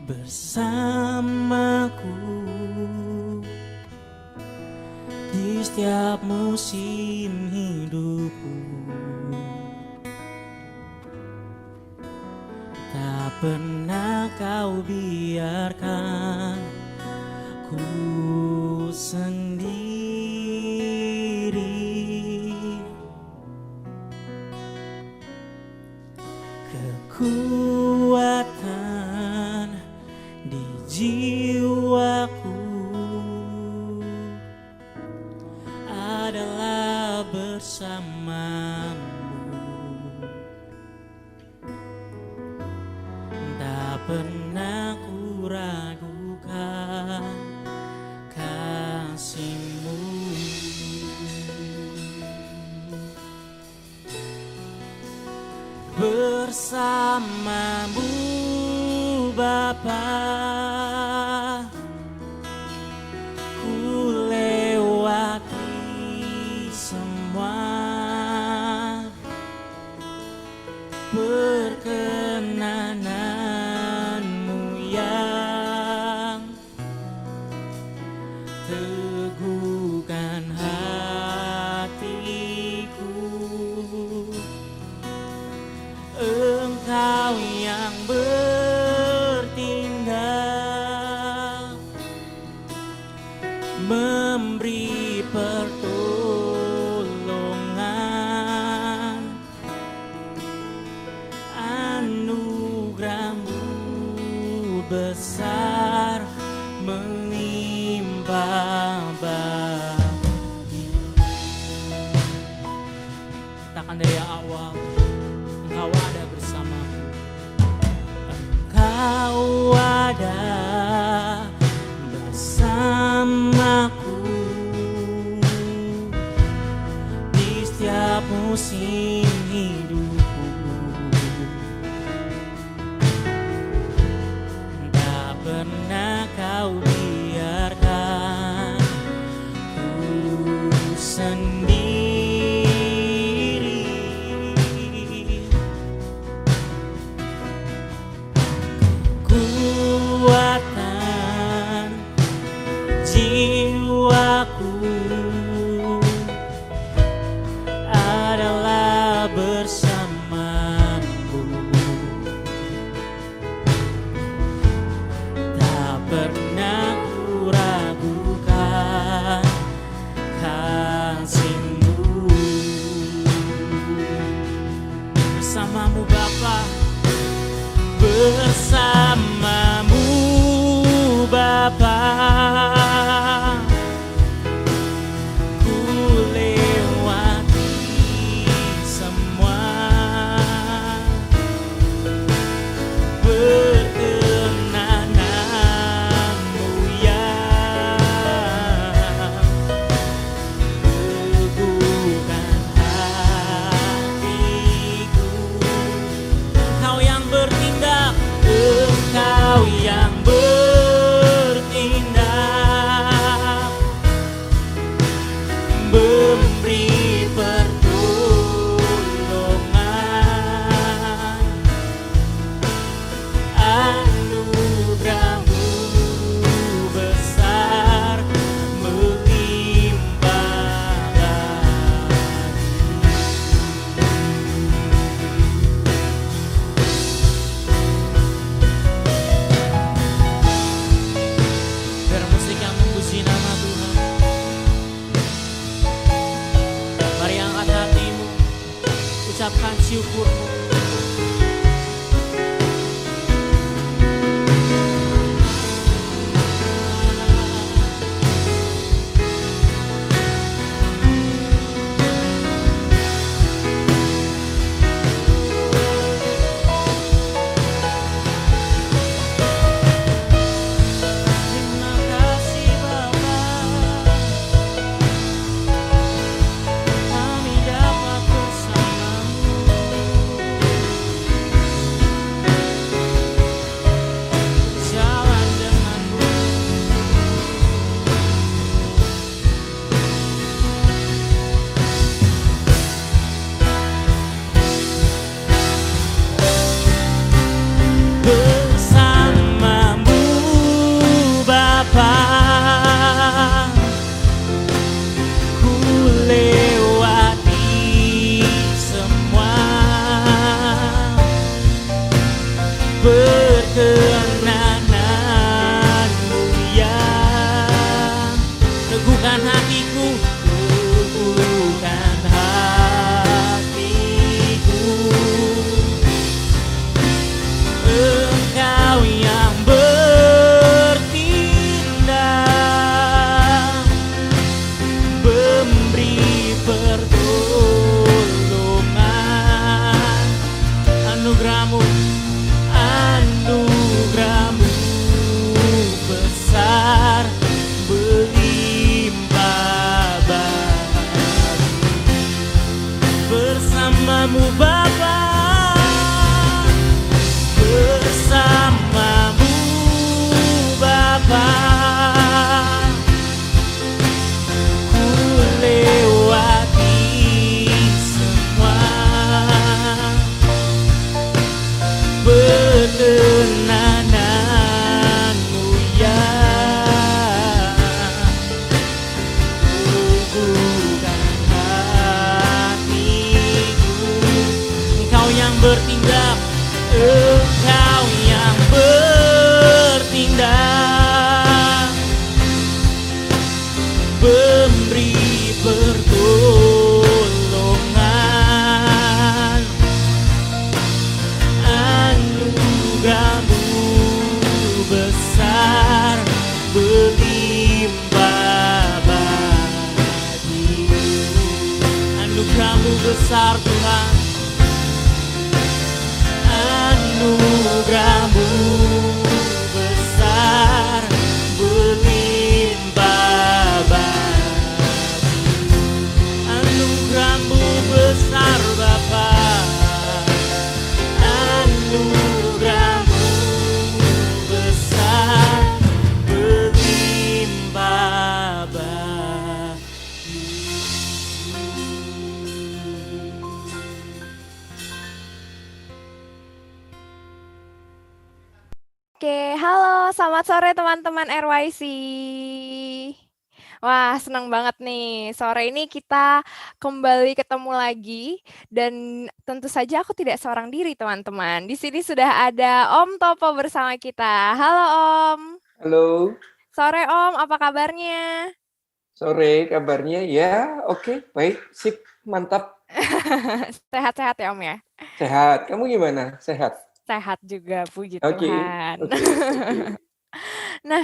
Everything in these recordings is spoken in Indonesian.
bersamaku di setiap musim hidupku. Tak pernah kau biarkan ku sendiri. Kekuatan di jiwaku adalah bersamamu. Tak pernah ku ragukan kasih-Mu. Bersamamu Bapa, ku lewati semua perkenanan-Mu yang teguhkan hatiku. Engkau yang bertindak, memberi pertolongan, anugerah-Mu besar melimpah bagi. Katakan dari awal, Engkau ada bersamaku. Engkau ada bersamaku di setiap musim hidupku. Tak pernah kau biarkan ku sendiri. Kekuatan jiwaku adalah bersamamu. Tak pernah ku ragukan kasih-Mu. Bersamamu Bapa, bersamamu Bapa, ku lewati semua perkenanan-Mu yang teguhkan hatiku. Engkau yang bertindak, Engkau yang bertindak, memberi pertolongan, anugerah-Mu besar melimpah bagi. Biar musik yang memuji nama Tuhan. Mari angkat hatimu, ucapkan syukur-Mu. besar berlimpah bagiku. Anugerahmu besar Tuhan, anugerahmu besar berlimpah bagiku. Anugerahmu besar Bapa, anugerahmu besar berlimpah bagiku. Oke, halo, selamat sore teman-teman RYC. Wah, senang banget nih. Sore ini kita kembali ketemu lagi dan tentu saja aku tidak seorang diri, teman-teman. Di sini sudah ada Om Topo bersama kita. Halo, Om. Halo, Sore, Om. Apa kabarnya? sore kabarnya ya oke, baik, sip, mantap, Sehat-sehat ya, Om ya? sehat. Kamu gimana? Sehat? Sehat juga, puji Oke, Tuhan. oke, oke. Nah,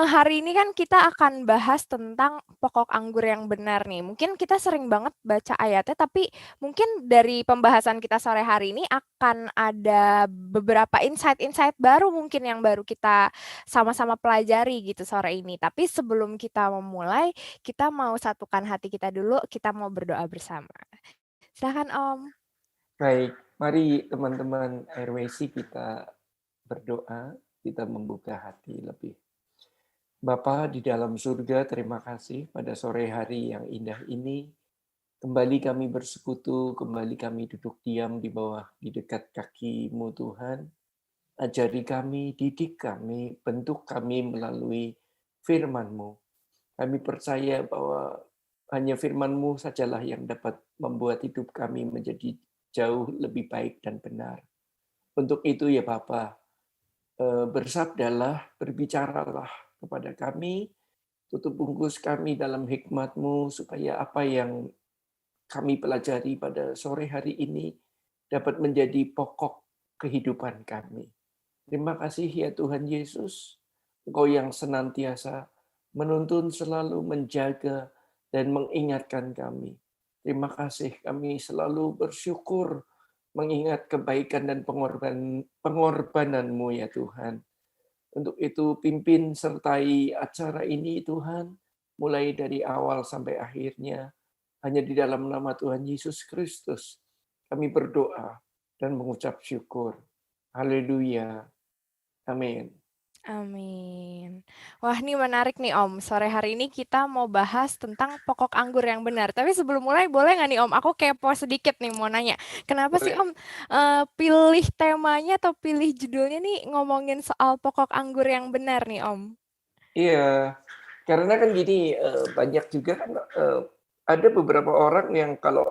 hari ini kan kita akan bahas tentang pokok anggur yang benar nih. Mungkin kita sering banget baca ayatnya, tapi mungkin dari pembahasan kita sore hari ini akan ada beberapa insight-insight baru mungkin yang baru kita sama-sama pelajari gitu sore ini. Tapi sebelum kita memulai, kita mau satukan hati kita dulu, kita mau berdoa bersama. Silakan Om. Baik, mari teman-teman RWC kita berdoa, kita membuka hati lebih. Bapa di dalam surga, terima kasih pada sore hari yang indah ini. Kembali kami bersekutu, kembali kami duduk diam di dekat kaki-Mu Tuhan. Ajari kami, didik kami, bentuk kami melalui firman-Mu. Kami percaya bahwa hanya firman-Mu sajalah yang dapat membuat hidup kami menjadi jauh lebih baik dan benar. Untuk itu ya Bapa, bersabdalah, berbicaralah kepada kami, tutup bungkus kami dalam hikmat-Mu, supaya apa yang kami pelajari pada sore hari ini dapat menjadi pokok kehidupan kami. Terima kasih ya Tuhan Yesus, Engkau yang senantiasa menuntun, selalu menjaga dan mengingatkan kami. Terima kasih, kami selalu bersyukur mengingat kebaikan dan pengorbanan-Mu ya Tuhan. Untuk itu pimpin sertai acara ini Tuhan, mulai dari awal sampai akhirnya, hanya di dalam nama Tuhan Yesus Kristus kami berdoa dan mengucap syukur. Haleluya. Amin. Amin. Wah, ini menarik nih Om. Sore hari ini kita mau bahas tentang pokok anggur yang benar. Tapi sebelum mulai, boleh nggak nih Om? Aku kepo sedikit nih mau nanya. Kenapa sih Boleh. Om pilih temanya atau pilih judulnya nih ngomongin soal pokok anggur yang benar nih Om? Iya, karena kan gini, banyak juga kan, ada beberapa orang yang kalau,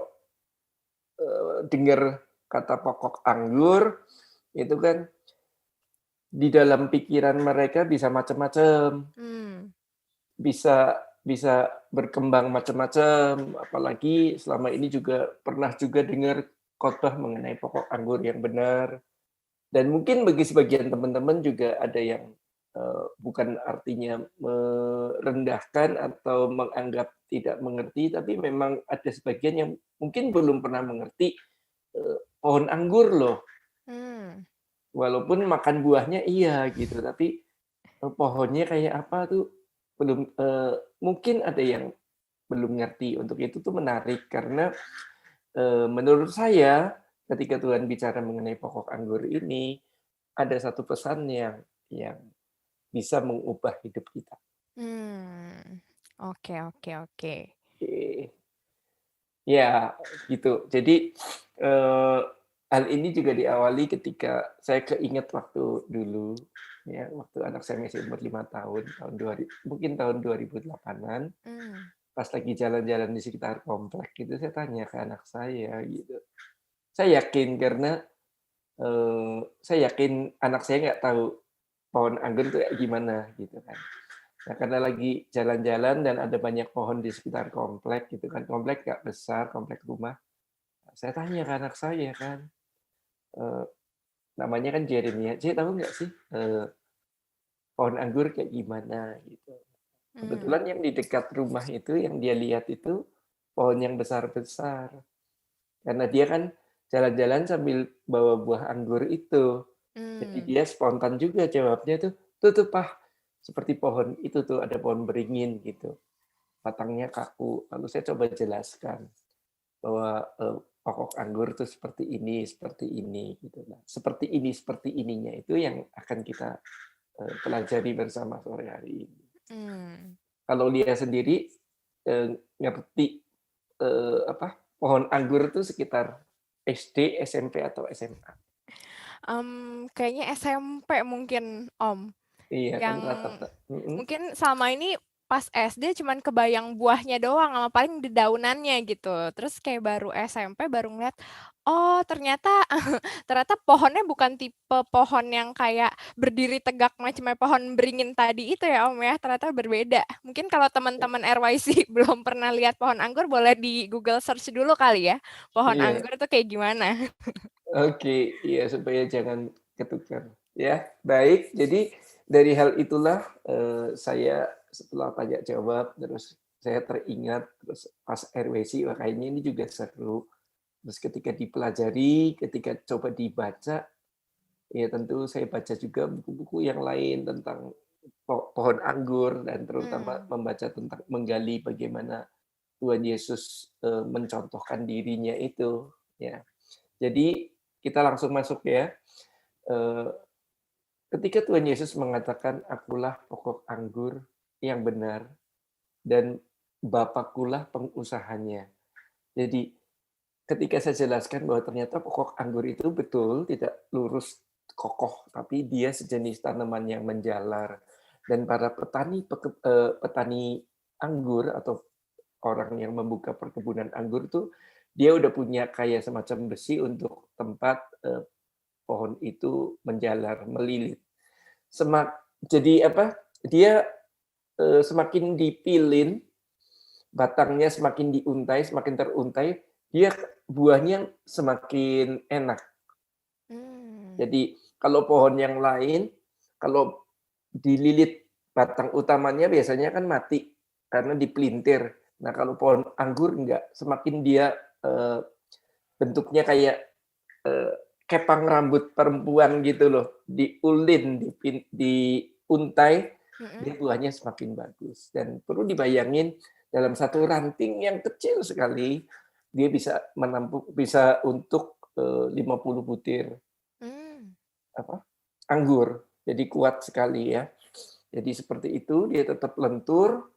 dengar kata pokok anggur, itu kan di dalam pikiran mereka bisa macam-macam, Hmm. bisa bisa berkembang macam-macam, apalagi selama ini juga pernah juga dengar khotbah mengenai pokok anggur yang benar. Dan mungkin bagi sebagian teman-teman juga ada yang, bukan artinya merendahkan atau menganggap tidak mengerti, tapi memang ada sebagian yang mungkin belum pernah mengerti, pohon anggur loh, Hmm. walaupun makan buahnya iya gitu, tapi, pohonnya kayak apa tuh belum, mungkin ada yang belum ngerti. Untuk itu tuh menarik karena, menurut saya ketika Tuhan bicara mengenai pokok anggur ini, ada satu pesan yang bisa mengubah hidup kita. Hmm. Oke, oke, oke. Oke. Ya, gitu. Jadi, hal ini juga diawali ketika saya keinget waktu dulu, ya, waktu anak saya masih umur 5 tahun, mungkin tahun 2008-an, Hmm. pas lagi jalan-jalan di sekitar komplek gitu, saya tanya ke anak saya gitu. Saya yakin karena, saya yakin anak saya nggak tahu pohon anggur itu kayak gimana gitu kan. Nah, karena lagi jalan-jalan dan ada banyak pohon di sekitar komplek gitu kan, komplek nggak besar, komplek rumah. Saya tanya ke anak saya kan, eee, namanya kan Jeremia, "Cik, tahu nggak sih, pohon anggur kayak gimana gitu. Hmm. Kebetulan yang di dekat rumah itu yang dia lihat itu pohon yang besar-besar. Karena dia kan jalan-jalan sambil bawa buah anggur itu. Jadi dia spontan juga jawabnya tuh Pah, seperti pohon itu tuh ada pohon beringin gitu. Batangnya kaku. Lalu saya coba jelaskan bahwa pokok anggur tuh seperti ini gitu. Nah, seperti ininya itu yang akan kita pelajari bersama sore hari ini. Kalau dia sendiri ngerti pohon anggur itu sekitar SD, SMP atau SMA. Kayaknya SMP mungkin, Om. Iya kan Yang rata-rata. mungkin selama ini pas SD cuman kebayang buahnya doang sama paling dedaunannya gitu. Terus kayak baru SMP baru ngeliat, oh ternyata ternyata pohonnya bukan tipe pohon yang kayak berdiri tegak macam pohon beringin tadi itu ya Om ya, ternyata berbeda. Mungkin kalau teman-teman RYC belum pernah lihat pohon anggur boleh di Google search dulu kali ya, pohon Iya. anggur itu kayak gimana. Oke, iya supaya jangan ketukar. Ya, baik. Jadi dari hal itulah saya setelah tanya jawab, terus saya teringat, terus pas RWC, wah kayaknya ini juga seru. Terus ketika dipelajari, ketika coba dibaca, ya tentu saya baca juga buku-buku yang lain tentang pohon anggur dan terutama membaca tentang menggali bagaimana Tuhan Yesus mencontohkan dirinya itu. Ya, jadi kita langsung masuk ya. Ketika Tuhan Yesus mengatakan, "Akulah pokok anggur yang benar dan Bapakulah pengusahanya." Jadi ketika saya jelaskan bahwa ternyata pokok anggur itu betul tidak lurus kokoh, tapi dia sejenis tanaman yang menjalar. Dan para petani anggur atau orang yang membuka perkebunan anggur tuh dia udah punya kayak semacam besi untuk tempat pohon itu menjalar, melilit. Jadi apa? Dia semakin dipilin, batangnya semakin diuntai, semakin teruntai, dia buahnya semakin enak. Jadi kalau pohon yang lain, kalau dililit batang utamanya biasanya kan mati karena dipelintir. Nah kalau pohon anggur enggak, semakin dia bentuknya kayak kepang rambut perempuan gitu loh, diulin, diuntai, dia buahnya semakin bagus. Dan perlu dibayangin dalam satu ranting yang kecil sekali, dia bisa untuk 50 butir anggur. Jadi kuat sekali ya. Jadi seperti itu, dia tetap lentur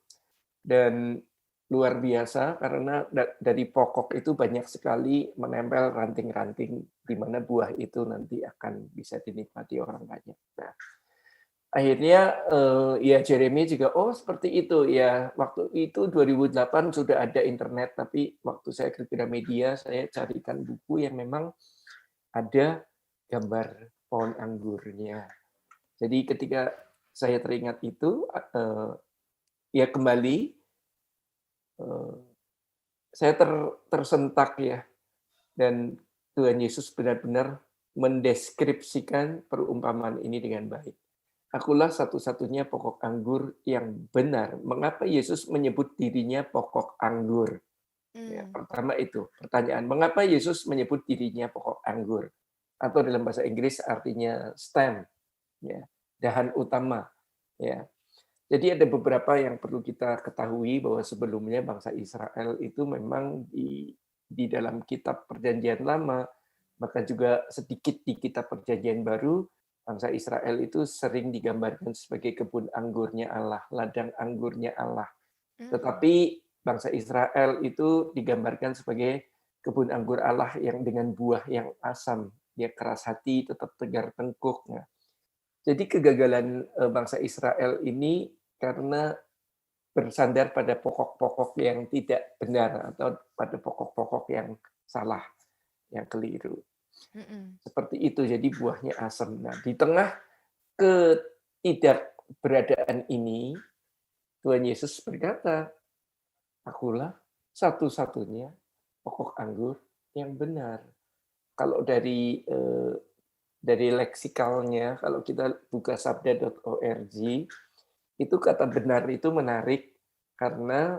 dan luar biasa karena dari pokok itu banyak sekali menempel ranting-ranting di mana buah itu nanti akan bisa dinikmati orang banyak. Nah, akhirnya ya Jeremy juga seperti itu ya. Waktu itu 2008 sudah ada internet, tapi waktu saya ke Gramedia saya carikan buku yang memang ada gambar pohon anggurnya. Jadi ketika saya teringat itu ya kembali saya tersentak ya, dan Tuhan Yesus benar-benar mendeskripsikan perumpamaan ini dengan baik. Akulah satu-satunya pokok anggur yang benar. Mengapa Yesus menyebut dirinya pokok anggur? Ya, pertama itu pertanyaan, mengapa Yesus menyebut dirinya pokok anggur? Atau dalam bahasa Inggris artinya stem, ya, dahan utama. Ya. Jadi ada beberapa yang perlu kita ketahui bahwa sebelumnya bangsa Israel itu memang di dalam kitab Perjanjian Lama, bahkan juga sedikit di kitab Perjanjian Baru, bangsa Israel itu sering digambarkan sebagai kebun anggurnya Allah, ladang anggurnya Allah. Tetapi bangsa Israel itu digambarkan sebagai kebun anggur Allah yang dengan buah yang asam, dia keras hati, tetap tegar tengkuk. Nah, jadi kegagalan bangsa Israel ini karena bersandar pada pokok-pokok yang tidak benar atau pada pokok-pokok yang salah, yang keliru. Seperti itu, jadi buahnya asam. Nah, di tengah ketidakberadaan ini, Tuhan Yesus berkata, "Akulah satu-satunya pokok anggur yang benar." Kalau dari dari leksikalnya, kalau kita buka sabda.org, itu kata benar itu menarik karena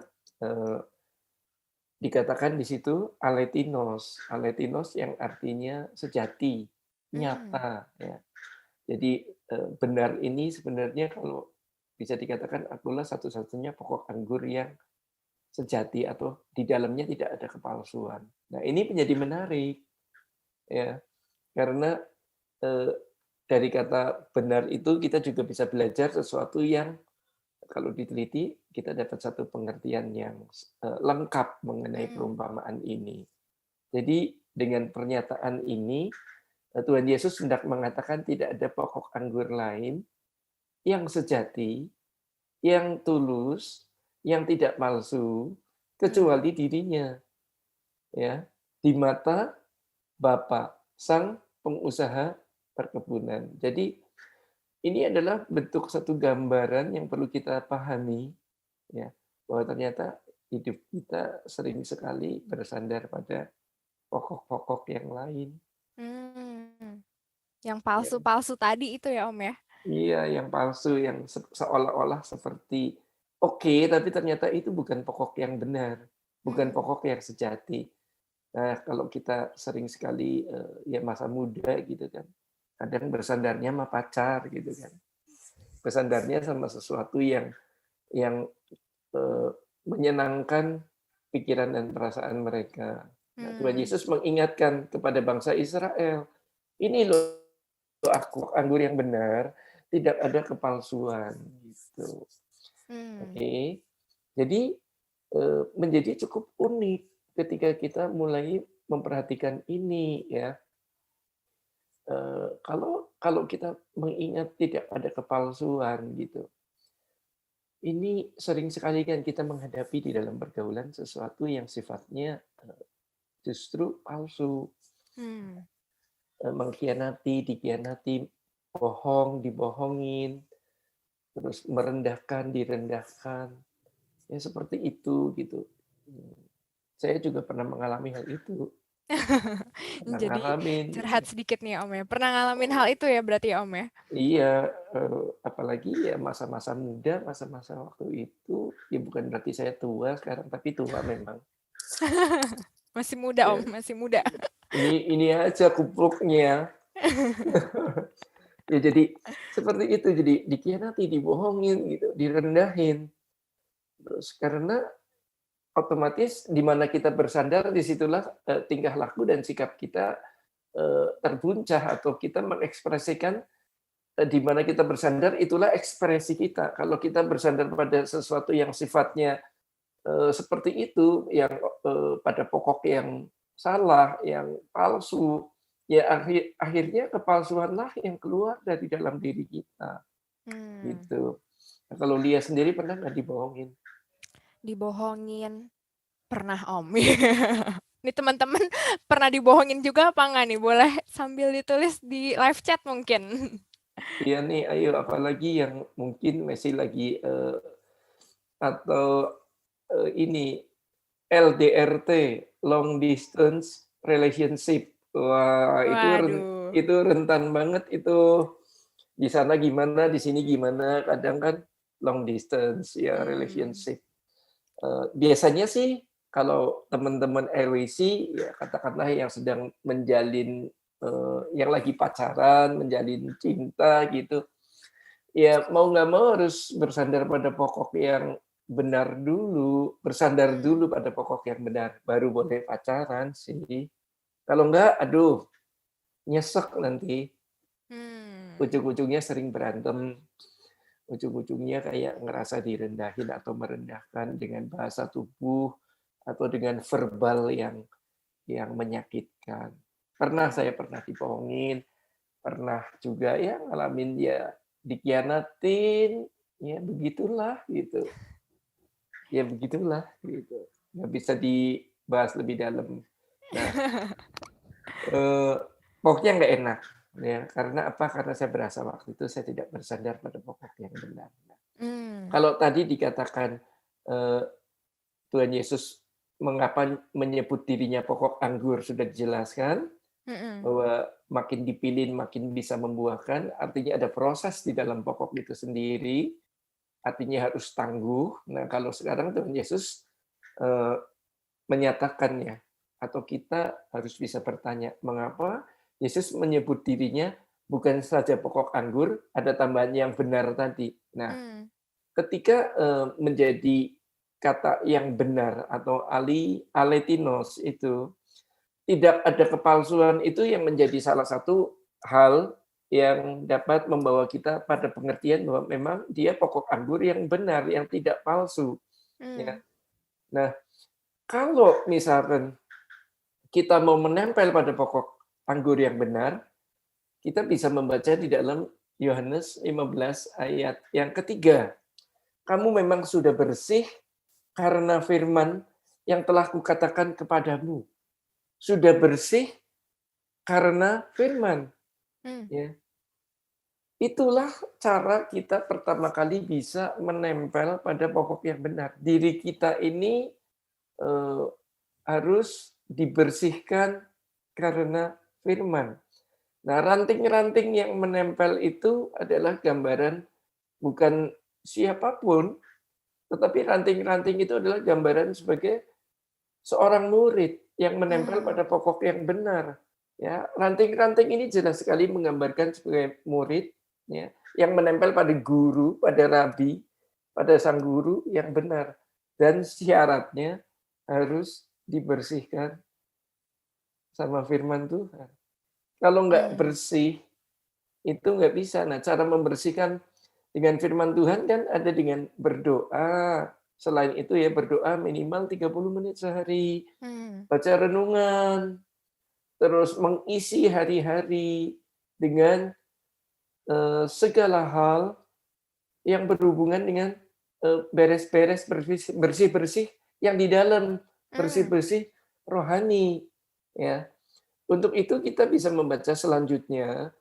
dikatakan di situ aletinos, aletinos yang artinya sejati, Hmm. nyata. Ya. Jadi benar ini sebenarnya kalau bisa dikatakan akulah satu-satunya pokok anggur yang sejati atau di dalamnya tidak ada kepalsuan. Nah ini menjadi menarik, ya, karena dari kata benar itu kita juga bisa belajar sesuatu yang kalau diteliti kita dapat satu pengertian yang lengkap mengenai Hmm. perumpamaan ini. Jadi dengan pernyataan ini Tuhan Yesus hendak mengatakan tidak ada pokok anggur lain yang sejati, yang tulus, yang tidak palsu Hmm. kecuali dirinya, ya, di mata Bapa, Sang Pengusaha perkebunan. Jadi ini adalah bentuk satu gambaran yang perlu kita pahami, ya, bahwa ternyata hidup kita sering sekali bersandar pada pokok-pokok yang lain. Hmm. Yang Ya. palsu-palsu tadi itu ya Om ya? Iya, yang palsu, yang seolah-olah seperti oke, tapi ternyata itu bukan pokok yang benar, bukan Hmm. pokok yang sejati. Nah, kalau kita sering sekali ya masa muda gitu kan, kadang bersandarnya sama pacar gitu kan, bersandarnya sama sesuatu yang eh, menyenangkan pikiran dan perasaan mereka. Nah, Tuhan Hmm. Yesus mengingatkan kepada bangsa Israel, ini loh aku anggur yang benar, tidak ada kepalsuan gitu. Hmm. Oke. Jadi menjadi cukup unik ketika kita mulai memperhatikan ini ya. Kalau kalau kita mengingat tidak ada kepalsuan gitu. Ini sering sekali kan kita menghadapi di dalam pergaulan sesuatu yang sifatnya justru palsu, Hmm. mengkhianati, dikhianati, bohong, dibohongin, terus merendahkan, direndahkan. Ya seperti itu gitu. Saya juga pernah mengalami hal itu, pernah Jadi ngalamin. curhat sedikit nih Om ya. Pernah ngalamin hal itu ya berarti ya Om ya? Iya, apalagi ya masa-masa muda, masa-masa waktu itu, ya bukan berarti saya tua sekarang, tapi tua memang. Masih muda Om, Ya, masih muda. ini aja kupluknya. Ya jadi seperti itu, jadi dikhianati, dibohongin gitu, direndahin. Terus karena otomatis di mana kita bersandar, disitulah tingkah laku dan sikap kita terbuncah atau kita mengekspresikan di mana kita bersandar, itulah ekspresi kita. Kalau kita bersandar pada sesuatu yang sifatnya seperti itu, yang pada pokok yang salah, yang palsu, ya akhirnya kepalsuanlah yang keluar dari dalam diri kita, Hmm. gitu. Nah, kalau Lia sendiri pernah nggak dibohongin? Dibohongin. Pernah Om. Ini teman-teman pernah dibohongin juga apa enggak nih? Boleh sambil ditulis di live chat mungkin. Iya nih, ayo apalagi yang mungkin masih lagi atau ini LDRT, long distance relationship. Wah, Waduh. itu rentan banget itu. Di sana gimana, di sini gimana. Kadang kan long distance ya Hmm. relationship. Biasanya sih kalau teman-teman LWC ya katakanlah yang sedang menjalin yang lagi pacaran, menjalin cinta gitu. Ya mau nggak mau harus bersandar pada pokok yang benar dulu, bersandar Hmm. dulu pada pokok yang benar, baru boleh pacaran sih. Kalau enggak, aduh, nyesek nanti. Hmm. Ujung-ujungnya sering berantem, ujung-ujungnya kayak ngerasa direndahin atau merendahkan dengan bahasa tubuh atau dengan verbal yang menyakitkan. Saya Hmm. pernah dibohongin, pernah juga ya ngalamin ya dikhianatin, ya begitulah gitu. Ya begitulah gitu. Nggak bisa dibahas lebih dalam. Nah, eee, pokoknya nggak enak ya, karena apa? Karena saya berasa waktu itu saya tidak bersandar pada pokok yang benar. Hmm. Kalau tadi dikatakan, eee, Tuhan Yesus mengapa menyebut dirinya pokok anggur sudah dijelaskan, Mhm. bahwa makin dipilih makin bisa membuahkan, artinya ada proses di dalam pokok itu sendiri, artinya harus tangguh. Nah, kalau sekarang Tuhan Yesus eh, menyatakannya, atau kita harus bisa bertanya, mengapa Yesus menyebut dirinya bukan saja pokok anggur, ada tambahan yang benar tadi. Nah, Mmm. ketika menjadi kata yang benar atau aletinos itu tidak ada kepalsuan, itu yang menjadi salah satu hal yang dapat membawa kita pada pengertian bahwa memang dia pokok anggur yang benar, yang tidak palsu, ya. Mmm. Nah, kalau misalkan kita mau menempel pada pokok anggur yang benar, kita bisa membaca di dalam Yohanes 15 ayat yang ketiga. Kamu memang sudah bersih karena firman yang telah kukatakan kepadamu. Sudah bersih karena firman. Mmm. Ya. Itulah cara kita pertama kali bisa menempel pada pokok yang benar. Diri kita ini eh, harus dibersihkan karena firman. Nah, ranting-ranting yang menempel itu adalah gambaran bukan siapapun, tetapi ranting-ranting itu adalah gambaran sebagai seorang murid yang menempel Mmm. pada pokok yang benar. Ya, ranting-ranting ini jelas sekali menggambarkan sebagai murid, ya, yang menempel pada guru, pada rabi, pada sang guru yang benar. Dan syaratnya harus dibersihkan sama firman Tuhan. Kalau nggak Mmm. bersih, itu nggak bisa. Nah, cara membersihkan dengan firman Tuhan kan ada dengan berdoa. Selain itu ya berdoa minimal 30 menit sehari, Mmm. baca renungan, terus mengisi hari-hari dengan segala hal yang berhubungan dengan beres-beres, bersih-bersih yang di dalam, Mmm. bersih-bersih rohani, ya. Untuk itu kita bisa membaca selanjutnya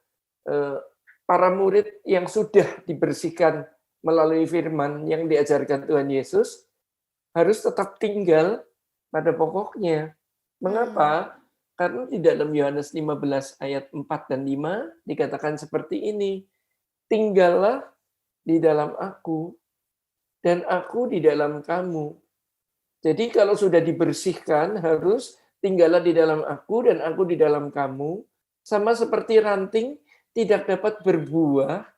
eh, para murid yang sudah dibersihkan melalui firman yang diajarkan Tuhan Yesus harus tetap tinggal pada pokoknya. Mmm. Mengapa? Karena di dalam Yohanes 15 ayat 4 dan 5 dikatakan seperti ini, tinggallah di dalam aku dan aku di dalam kamu. Jadi kalau sudah dibersihkan harus tinggallah di dalam aku dan aku di dalam kamu, sama seperti ranting tidak dapat berbuah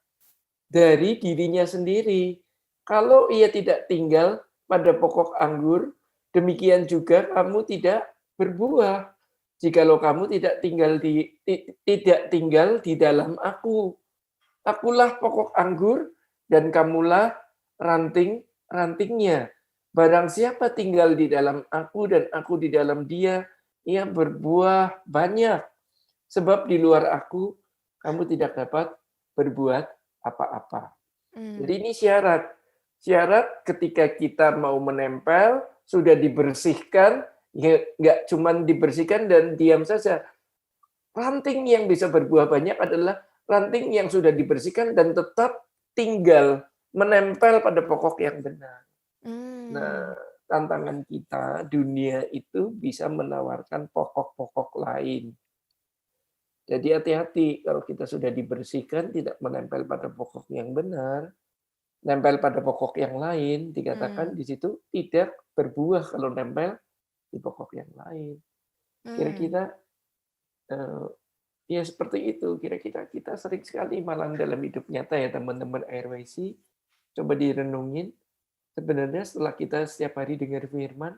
dari dirinya sendiri. Kalau ia tidak tinggal pada pokok anggur, demikian juga kamu tidak berbuah. Jikalau kamu tidak tinggal di dalam aku. Akulah pokok anggur dan kamulah ranting-rantingnya. Barang siapa tinggal di dalam aku dan aku di dalam dia, ia berbuah banyak. Sebab di luar aku, kamu tidak dapat berbuat apa-apa. Jadi Mmm. ini syarat. Syarat ketika kita mau menempel, sudah dibersihkan, ya nggak cuma dibersihkan dan diam saja. Ranting yang bisa berbuah banyak adalah ranting yang sudah dibersihkan dan tetap tinggal menempel pada pokok yang benar. Nah, Mmm. tantangan kita, dunia itu bisa menawarkan pokok-pokok lain. Jadi hati-hati kalau kita sudah dibersihkan, tidak menempel pada pokok yang benar, nempel pada pokok yang lain, dikatakan Mmm. di situ tidak berbuah kalau nempel di pokok yang lain. Mmm. Kira-kira eh, ya seperti itu. Kira-kira kita sering sekali malah dalam hidup nyata ya teman-teman AirWC. Coba direnungin. Sebenarnya setelah kita setiap hari dengar firman,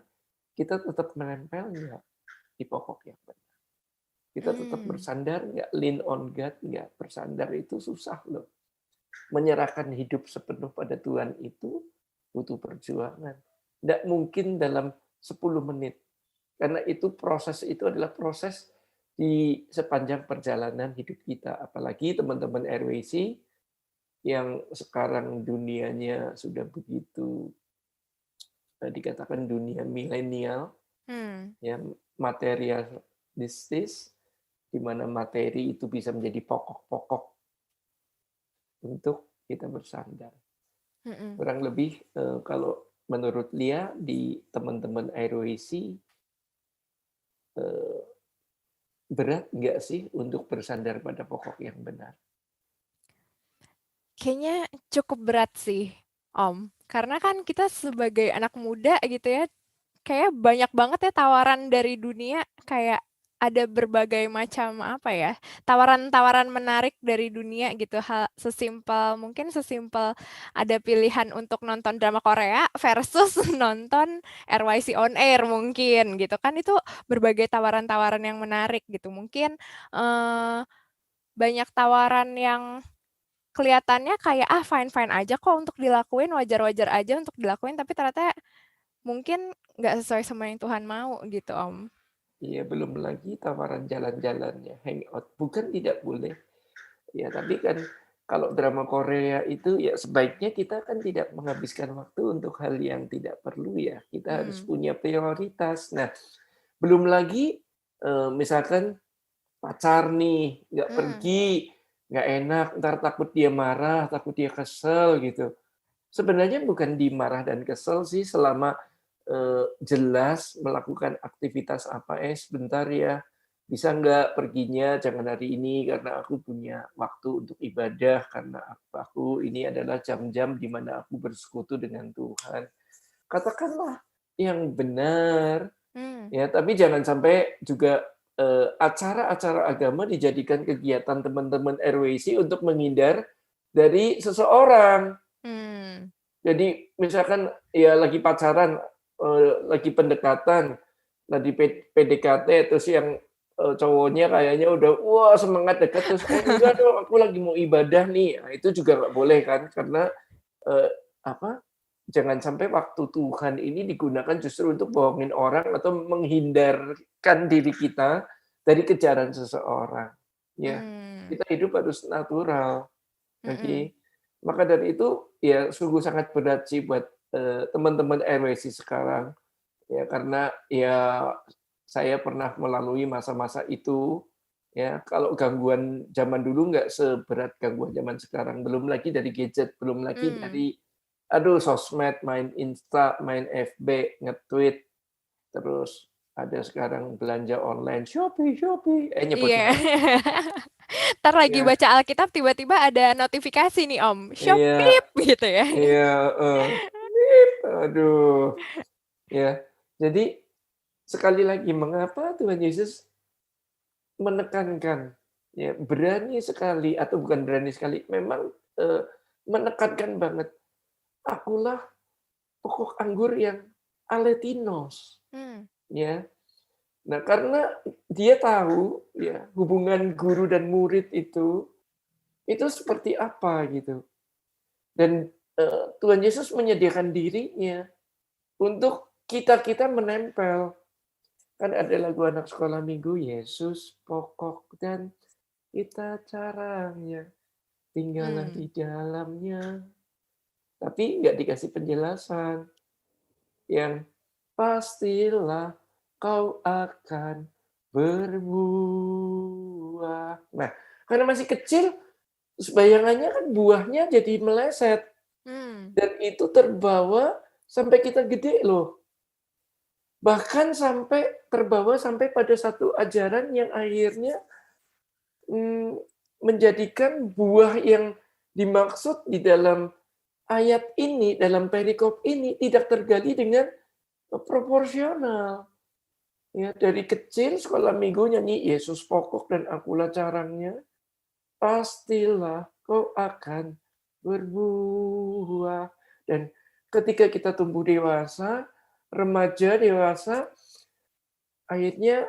kita tetap menempel nggak di pokok yang benar? Kita tetap Mmm. bersandar nggak? Lean on God nggak? Bersandar itu susah loh. Menyerahkan hidup sepenuh pada Tuhan itu butuh perjuangan. Tidak mungkin dalam 10 menit. Karena itu proses itu adalah proses di sepanjang perjalanan hidup kita. Apalagi teman-teman RWC yang sekarang dunianya sudah begitu dikatakan dunia milenial, Mmm. ya materialistis, di mana materi itu bisa menjadi pokok-pokok untuk kita bersandar. Mhm. Kurang lebih kalau menurut Lia di teman-teman RWC berat nggak sih untuk bersandar pada pokok yang benar? Kayaknya cukup berat sih, Om. Karena kan kita sebagai anak muda gitu ya, kayak banyak banget ya tawaran dari dunia, kayak ada berbagai macam apa ya, tawaran-tawaran menarik dari dunia gitu. Mungkin sesimpel ada pilihan untuk nonton drama Korea versus nonton RYC on Air mungkin gitu kan. Itu berbagai tawaran-tawaran yang menarik gitu. Mungkin eh, banyak tawaran yang kelihatannya kayak, fine-fine aja kok untuk dilakuin, wajar-wajar aja untuk dilakuin, tapi ternyata mungkin nggak sesuai sama yang Tuhan mau gitu, Om. Iya, belum lagi tawaran jalan-jalannya, hangout. Bukan tidak boleh, ya tapi kan kalau drama Korea itu ya sebaiknya kita kan tidak menghabiskan waktu untuk hal yang tidak perlu ya. Kita harus Hmm. punya prioritas. Nah, belum lagi misalkan pacar nih nggak Hmm. pergi, nggak enak, ntar takut dia marah, takut dia kesel gitu. Sebenarnya bukan dimarah dan kesel sih selama, jelas melakukan aktivitas apa, sebentar ya, bisa nggak perginya jangan hari ini karena aku punya waktu untuk ibadah, karena aku ini adalah jam-jam di mana aku bersekutu dengan Tuhan. Katakanlah yang benar, Hmm. ya, tapi jangan sampai juga, acara-acara agama dijadikan kegiatan teman-teman RWC untuk menghindar dari seseorang. Hmm. Jadi misalkan ya lagi pacaran, lagi pendekatan, lagi PDKT terus yang, cowoknya kayaknya udah, wah semangat deket terus, enggak dong aku lagi mau ibadah nih." Nah, itu juga nggak boleh kan karena, eee, apa, jangan sampai waktu Tuhan ini digunakan justru untuk bohongin orang atau menghindarkan diri kita dari kejaran seseorang, ya. Hmm. Kita hidup harus natural. Mm-mm. Oke. Maka dari itu, ya sungguh sangat berat sih buat, teman-teman RWC sekarang, ya karena ya saya pernah melalui masa-masa itu, ya. Kalau gangguan zaman dulu nggak seberat gangguan zaman sekarang, belum lagi dari gadget, belum lagi Hmm. dari, aduh sosmed, main Insta, main FB, nge-tweet, terus ada sekarang belanja online, Shopee Shopee, nyebut Iya. merek. Ntar lagi Ya, baca Alkitab tiba-tiba ada notifikasi nih, Om. iya, Shopee gitu ya. iya, Beep, aduh. Ya, jadi sekali lagi mengapa Tuhan Yesus menekankan, ya berani sekali atau bukan berani sekali, memang, menekankan banget, "Akulah pokok anggur yang aletinos." Hmm. Ya. Nah, karena dia tahu ya hubungan guru dan murid itu seperti apa gitu. Dan, Tuhan Yesus menyediakan dirinya untuk kita-kita menempel. Kan ada lagu anak sekolah minggu, Yesus pokok dan kita caranya, tinggallah Hmm. di dalamnya. Tapi nggak dikasih penjelasan yang pastilah kau akan berbuah. Nah, karena masih kecil, terus bayangannya kan buahnya jadi meleset Hmm. dan itu terbawa sampai kita gede loh. Bahkan sampai terbawa sampai pada satu ajaran yang akhirnya Mmm, menjadikan buah yang dimaksud di dalam ayat ini, dalam perikop ini tidak tergali dengan, proporsional. Ya, dari kecil sekolah minggu nyanyi, "Yesus pokok dan akulah carangnya, pastilah kau akan berbuah." Dan ketika kita tumbuh dewasa, remaja, dewasa, akhirnya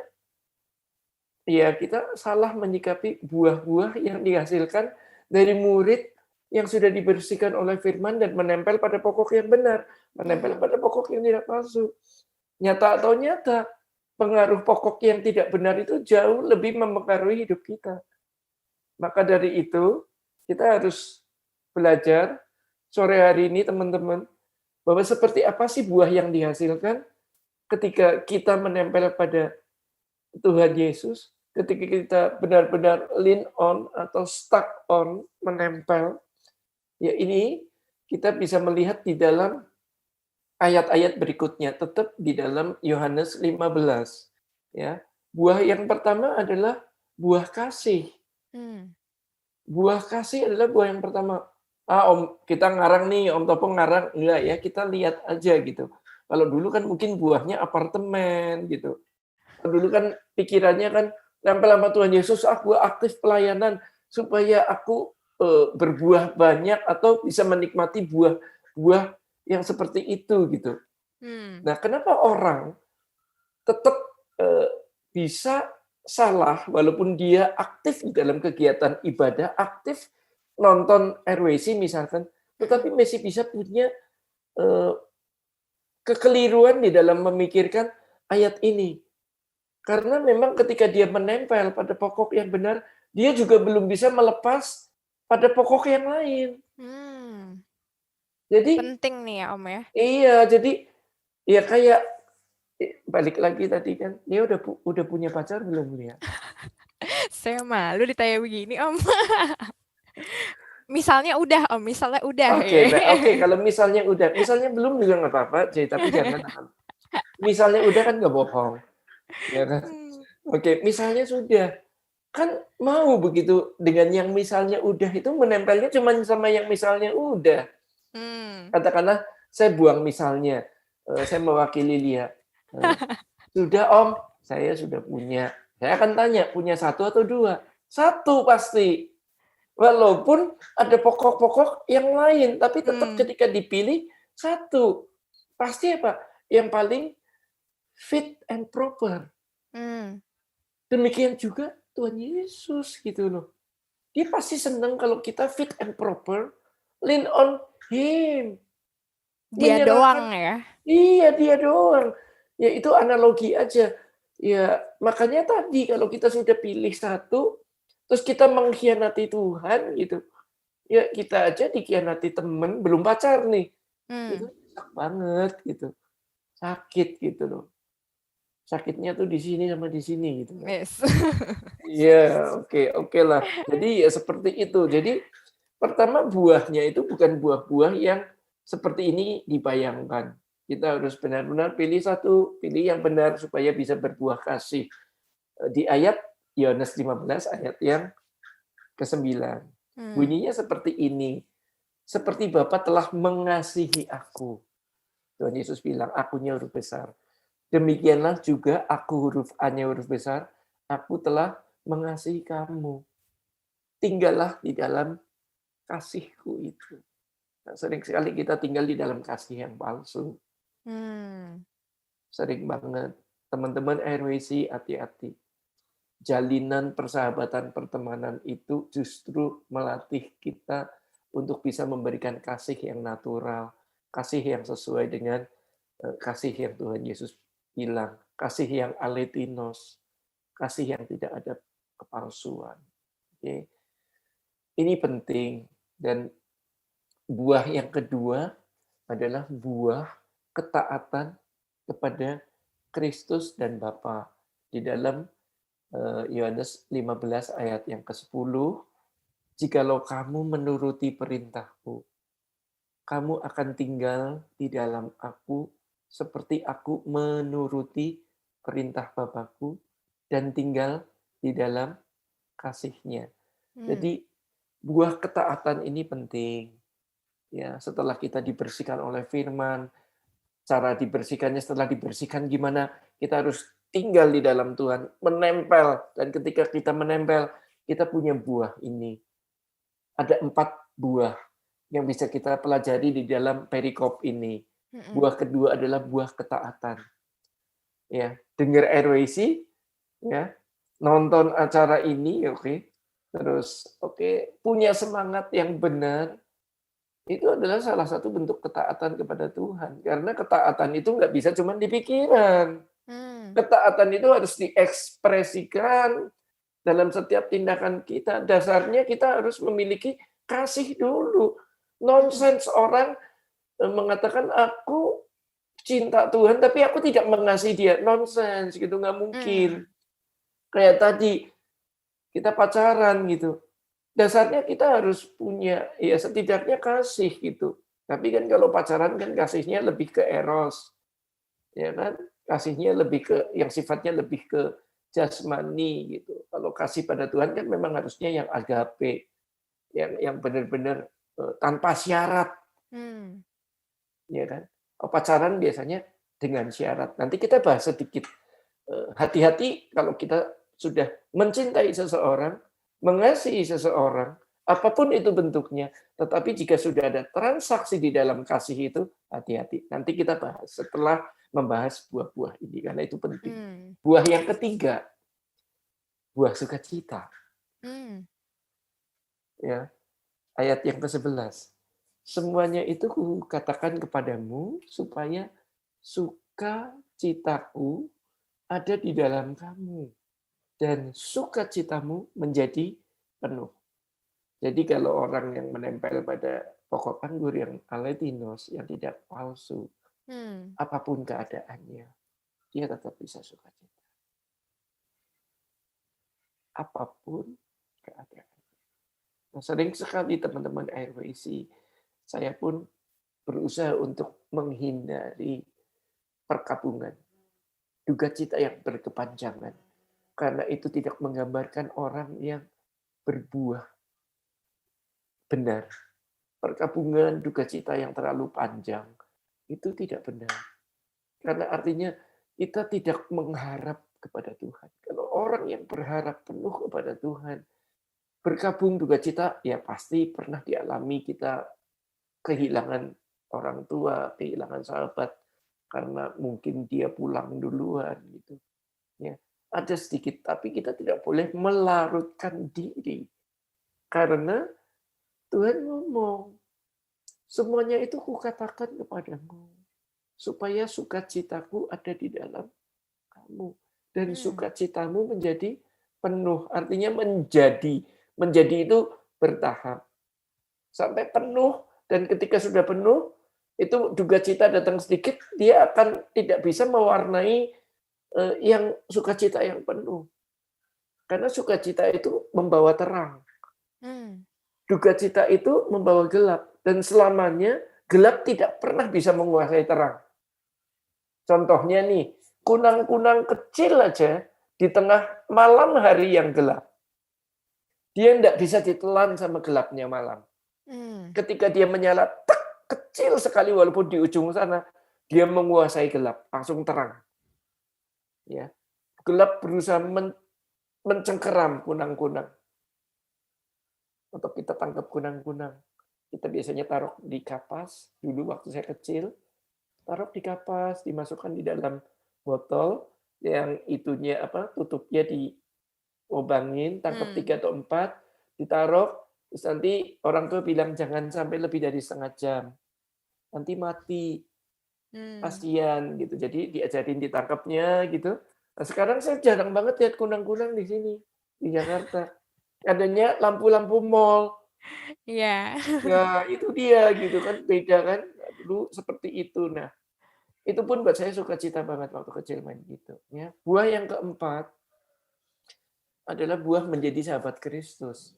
ya, kita salah menyikapi buah-buah yang dihasilkan dari murid yang sudah dibersihkan oleh firman dan menempel pada pokok yang benar, menempel Hmm. pada pokok yang tidak palsu. Nyata atau nyata, pengaruh pokok yang tidak benar itu jauh lebih mempengaruhi hidup kita. Maka dari itu, kita harus belajar sore hari ini teman-teman, bahwa seperti apa sih buah yang dihasilkan ketika kita menempel pada Tuhan Yesus, ketika kita benar-benar lean on atau stuck on, menempel, ya ini kita bisa melihat di dalam ayat-ayat berikutnya, tetap di dalam Yohanes 15, ya. Buah yang pertama adalah buah kasih. Hmm. Buah kasih adalah buah yang pertama. Om, kita ngarang nih, Om Topo ngarang, enggak ya, kita lihat aja gitu. Kalau dulu kan mungkin buahnya apartemen gitu. Dulu kan pikirannya kan nempel sama Tuhan Yesus, aku aktif pelayanan supaya aku berbuah banyak atau bisa menikmati buah-buah yang seperti itu gitu. Hmm. Nah, kenapa orang tetap bisa salah walaupun dia aktif di dalam kegiatan ibadah, aktif nonton RWC misalkan, tetapi masih bisa punya eh, kekeliruan di dalam memikirkan ayat ini. Karena memang ketika dia menempel pada pokok yang benar, dia juga belum bisa melepas pada pokok yang lain. Hmm. Jadi Penting nih ya Om ya. iya, jadi ya kayak balik lagi tadi kan, dia udah punya pacar belum Lia? Saya malu ditanya begini Om. Misalnya udah Om, misalnya udah Oke, ya. oke, kalau misalnya belum juga nggak apa-apa, tapi jangan misalnya udah kan nggak bohong, ya kan? Hmm. Oke, misalnya sudah, kan mau begitu dengan yang misalnya udah itu menempelnya cuma sama yang misalnya udah. Hmm. Katakanlah saya buang misalnya, saya mewakili Lia, "Sudah Om, saya sudah punya." Saya akan tanya, "Punya satu atau dua?" Satu pasti. Walaupun ada pokok-pokok yang lain, tapi tetap Hmm. ketika dipilih satu. Pasti apa? Yang paling fit and proper. Hmm. Demikian juga Tuhan Yesus gitu loh. Dia pasti senang kalau kita fit and proper, lean on Him. Dia doang Menyerahkan, ya. iya dia doang. Ya itu analogi aja. Ya makanya tadi kalau kita sudah pilih satu, terus kita mengkhianati Tuhan gitu. Ya kita aja dikhianati temen, belum pacar nih. Itu Hmm. nyesek banget gitu. Sakit gitu loh. Sakitnya tuh di sini sama di sini gitu kan. Yes. Iya, oke lah. Jadi ya seperti itu. Jadi pertama buahnya itu bukan buah-buah yang seperti ini dibayangkan. Kita harus benar-benar pilih satu, pilih yang benar supaya bisa berbuah kasih. Di ayat Yohanes 15 ayat yang ke-9. Hmm. Bunyinya seperti ini. Seperti Bapa telah mengasihi aku. Tuhan Yesus bilang, akunya huruf besar. Demikianlah juga aku huruf A-nya huruf besar. Aku telah mengasihi kamu. Tinggallah di dalam kasihku itu. Nah, sering sekali kita tinggal di dalam kasih yang palsu. Hmm. Sering banget. Teman-teman RWC, hati-hati. Jalinan persahabatan pertemanan itu justru melatih kita untuk bisa memberikan kasih yang natural, kasih yang sesuai dengan kasih yang Tuhan Yesus bilang, kasih yang aletinos, kasih yang tidak ada kepalsuan. Oke. Ini penting dan buah yang kedua adalah buah ketaatan kepada Kristus dan Bapa. Di dalam Yohanes 15 ayat yang ke-10, jikalau kamu menuruti perintahku, kamu akan tinggal di dalam aku seperti aku menuruti perintah Bapakku dan tinggal di dalam kasihnya. Hmm. Jadi buah ketaatan ini penting. Ya, setelah kita dibersihkan oleh firman, cara dibersihkannya setelah dibersihkan gimana? Kita harus tinggal di dalam Tuhan, menempel. Dan ketika kita menempel, kita punya buah ini. Ada 4 buah yang bisa kita pelajari di dalam perikop ini. Hmm. Buah kedua adalah buah ketaatan. Ya, dengar RWC, ya, nonton acara ini, oke. Terus, oke, punya semangat yang benar, itu adalah salah satu bentuk ketaatan kepada Tuhan. Karena ketaatan itu nggak bisa cuma di pikiran. Hmm. Ketaatan itu harus diekspresikan dalam setiap tindakan kita. Dasarnya kita harus memiliki kasih dulu. Hmm. Nonsens orang mengatakan aku cinta Tuhan tapi aku tidak mengasihi dia. Nonsens gitu, nggak Hmm. mungkin. Kayak tadi kita pacaran gitu. Dasarnya kita harus punya ya setidaknya kasih gitu. Tapi kan kalau pacaran kan kasihnya lebih ke eros. Ya kan? Kasihnya lebih ke yang sifatnya lebih ke jasmani gitu. Kalau kasih pada Tuhan kan memang harusnya yang agape, yang benar-benar tanpa syarat, Hmm. ya kan? Pacaran biasanya dengan syarat. Nanti kita bahas sedikit. Hati-hati kalau kita sudah mencintai seseorang, mengasihi seseorang, apapun itu bentuknya, tetapi jika sudah ada transaksi di dalam kasih itu, hati-hati. Nanti kita bahas setelah membahas buah-buah ini, karena itu penting. Hmm. Buah yang ketiga, buah sukacita. Ya, ayat yang ke-11. Semuanya itu kukatakan kepadamu supaya sukacitaku ada di dalam kamu dan sukacitamu menjadi penuh. Jadi kalau orang yang menempel pada pokok anggur yang aletinos, yang tidak palsu, apapun keadaannya, dia tetap bisa sukacita. Apapun keadaan. Nah, sering sekali teman-teman ARWC, saya pun berusaha untuk menghindari perkabungan, duka cita yang berkepanjangan, karena itu tidak menggambarkan orang yang berbuah benar. Perkabungan duka cita yang terlalu panjang itu tidak benar, karena artinya kita tidak mengharap kepada Tuhan. Kalau orang yang berharap penuh kepada Tuhan, berkabung duka cita, ya pasti pernah dialami kita kehilangan orang tua, kehilangan sahabat, karena mungkin dia pulang duluan gitu. Ya, ada sedikit, tapi kita tidak boleh melarutkan diri. Karena Tuhan ngomong, semuanya itu kukatakan kepadamu, supaya sukacitaku ada di dalam kamu. Dan sukacitamu menjadi penuh, artinya menjadi. Menjadi itu bertahap. Sampai penuh, dan ketika sudah penuh, itu duka cita datang sedikit, dia akan tidak bisa mewarnai yang sukacita yang penuh. Karena sukacita itu membawa terang. Duka cita itu membawa gelap. Dan selamanya, gelap tidak pernah bisa menguasai terang. Contohnya nih, kunang-kunang kecil aja di tengah malam hari yang gelap. Dia tidak bisa ditelan sama gelapnya malam. Ketika dia menyala, kecil sekali walaupun di ujung sana, dia menguasai gelap, langsung terang. Ya, gelap berusaha mencengkeram kunang-kunang. Untuk kita tangkap kunang-kunang, kita biasanya taruh di kapas. Dulu waktu saya kecil, taruh di kapas, dimasukkan di dalam botol yang itunya tutupnya diobangin, tangkap 3 atau 4, ditaruh, terus nanti orang tua bilang jangan sampai lebih dari setengah jam. Nanti mati. Kasihan gitu. Jadi diajarin ditangkapnya gitu. Nah, sekarang saya jarang banget lihat kunang-kunang di sini di Jakarta. Adanya lampu-lampu mall. Iya. Ya, itu dia gitu kan, beda kan. Dulu seperti itu. Nah, itu pun buat saya sukacita banget waktu kecil main gitu, ya. Buah yang keempat adalah buah menjadi sahabat Kristus.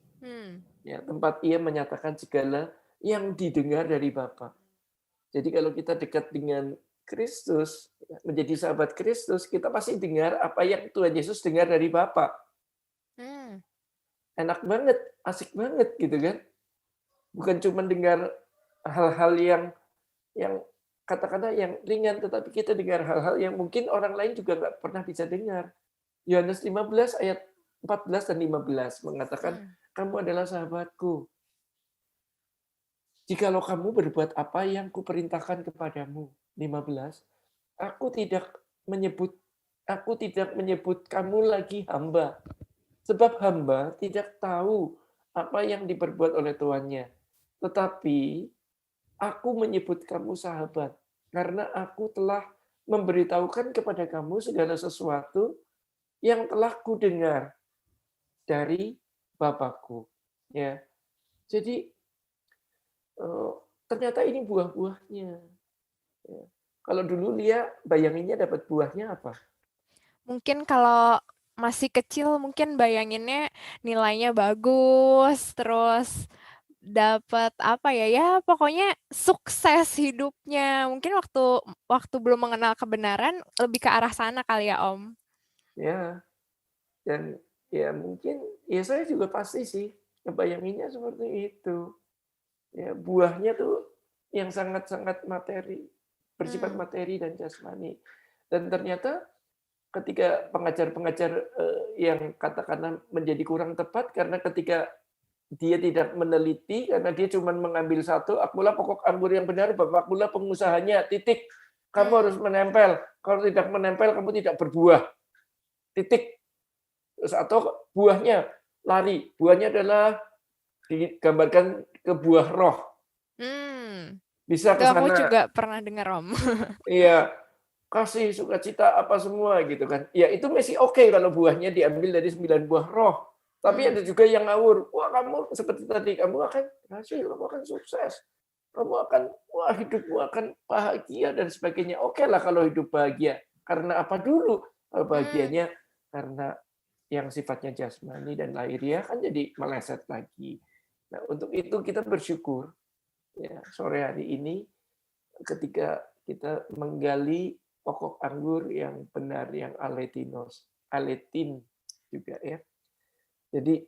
Ya, tempat ia menyatakan segala yang didengar dari Bapa. Jadi kalau kita dekat dengan Kristus, menjadi sahabat Kristus, kita pasti dengar apa yang Tuhan Yesus dengar dari Bapa. Enak banget, asik banget gitu kan. Bukan cuma dengar hal-hal yang kata-kata yang ringan, tetapi kita dengar hal-hal yang mungkin orang lain juga nggak pernah bisa dengar. Yohanes 15 ayat 14 dan 15 mengatakan, kamu adalah sahabatku. Jikalau kamu berbuat apa yang kuperintahkan kepadamu. 15. Aku tidak menyebut kamu lagi hamba. Sebab hamba tidak tahu apa yang diperbuat oleh tuannya. Tetapi aku menyebut kamu sahabat. Karena aku telah memberitahukan kepada kamu segala sesuatu yang telah kudengar dari Bapakku. Ya. Jadi ternyata ini buah-buahnya. Ya. Kalau dulu Lia bayanginnya dapat buahnya apa? Mungkin kalau masih kecil mungkin bayanginnya nilainya bagus, terus dapat apa ya? Ya pokoknya sukses hidupnya. Mungkin waktu belum mengenal kebenaran lebih ke arah sana kali ya, Om. Ya. Dan ya mungkin ya saya juga pasti sih ngebayanginnya seperti itu. Ya buahnya tuh yang sangat-sangat materi, bersifat Hmm. materi dan jasmani. Dan ternyata ketika pengajar-pengajar yang katakanlah menjadi kurang tepat karena ketika dia tidak meneliti karena dia cuma mengambil satu, akulah pokok anggur yang benar, bapakkulah pengusahanya, titik. Kamu Hmm. harus menempel. Kalau tidak menempel, kamu tidak berbuah. Titik. Terus atau buahnya lari. Buahnya adalah digambarkan ke buah roh. Hmm. Bisa Itu ke aku sana. juga pernah dengar, Om. Iya, kasih sukacita apa semua gitu kan. Ya itu masih oke kalau buahnya diambil dari 9 buah roh. Tapi Hmm. ada juga yang ngawur. Wah kamu seperti tadi, kamu akan berhasil, kamu akan sukses. Kamu akan, wah hidupmu akan bahagia dan sebagainya. Oke lah kalau hidup bahagia. Karena apa dulu? Kalau Hmm. bahagianya karena yang sifatnya jasmani dan lahiriah kan jadi meleset lagi. Nah, untuk itu kita bersyukur ya sore hari ini ketika kita menggali pokok anggur yang benar, yang aletin juga ya. Jadi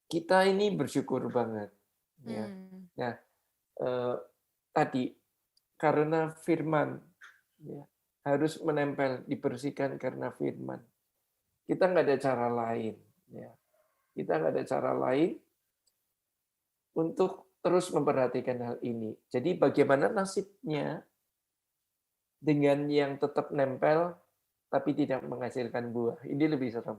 kita ini bersyukur banget ya. Hmm. Nah, tadi karena firman ya, harus menempel, dibersihkan karena firman. Kita nggak ada cara lain ya. Kita nggak ada cara lain untuk terus memperhatikan hal ini. Jadi bagaimana nasibnya dengan yang tetap nempel tapi tidak menghasilkan buah. Ini lebih serem.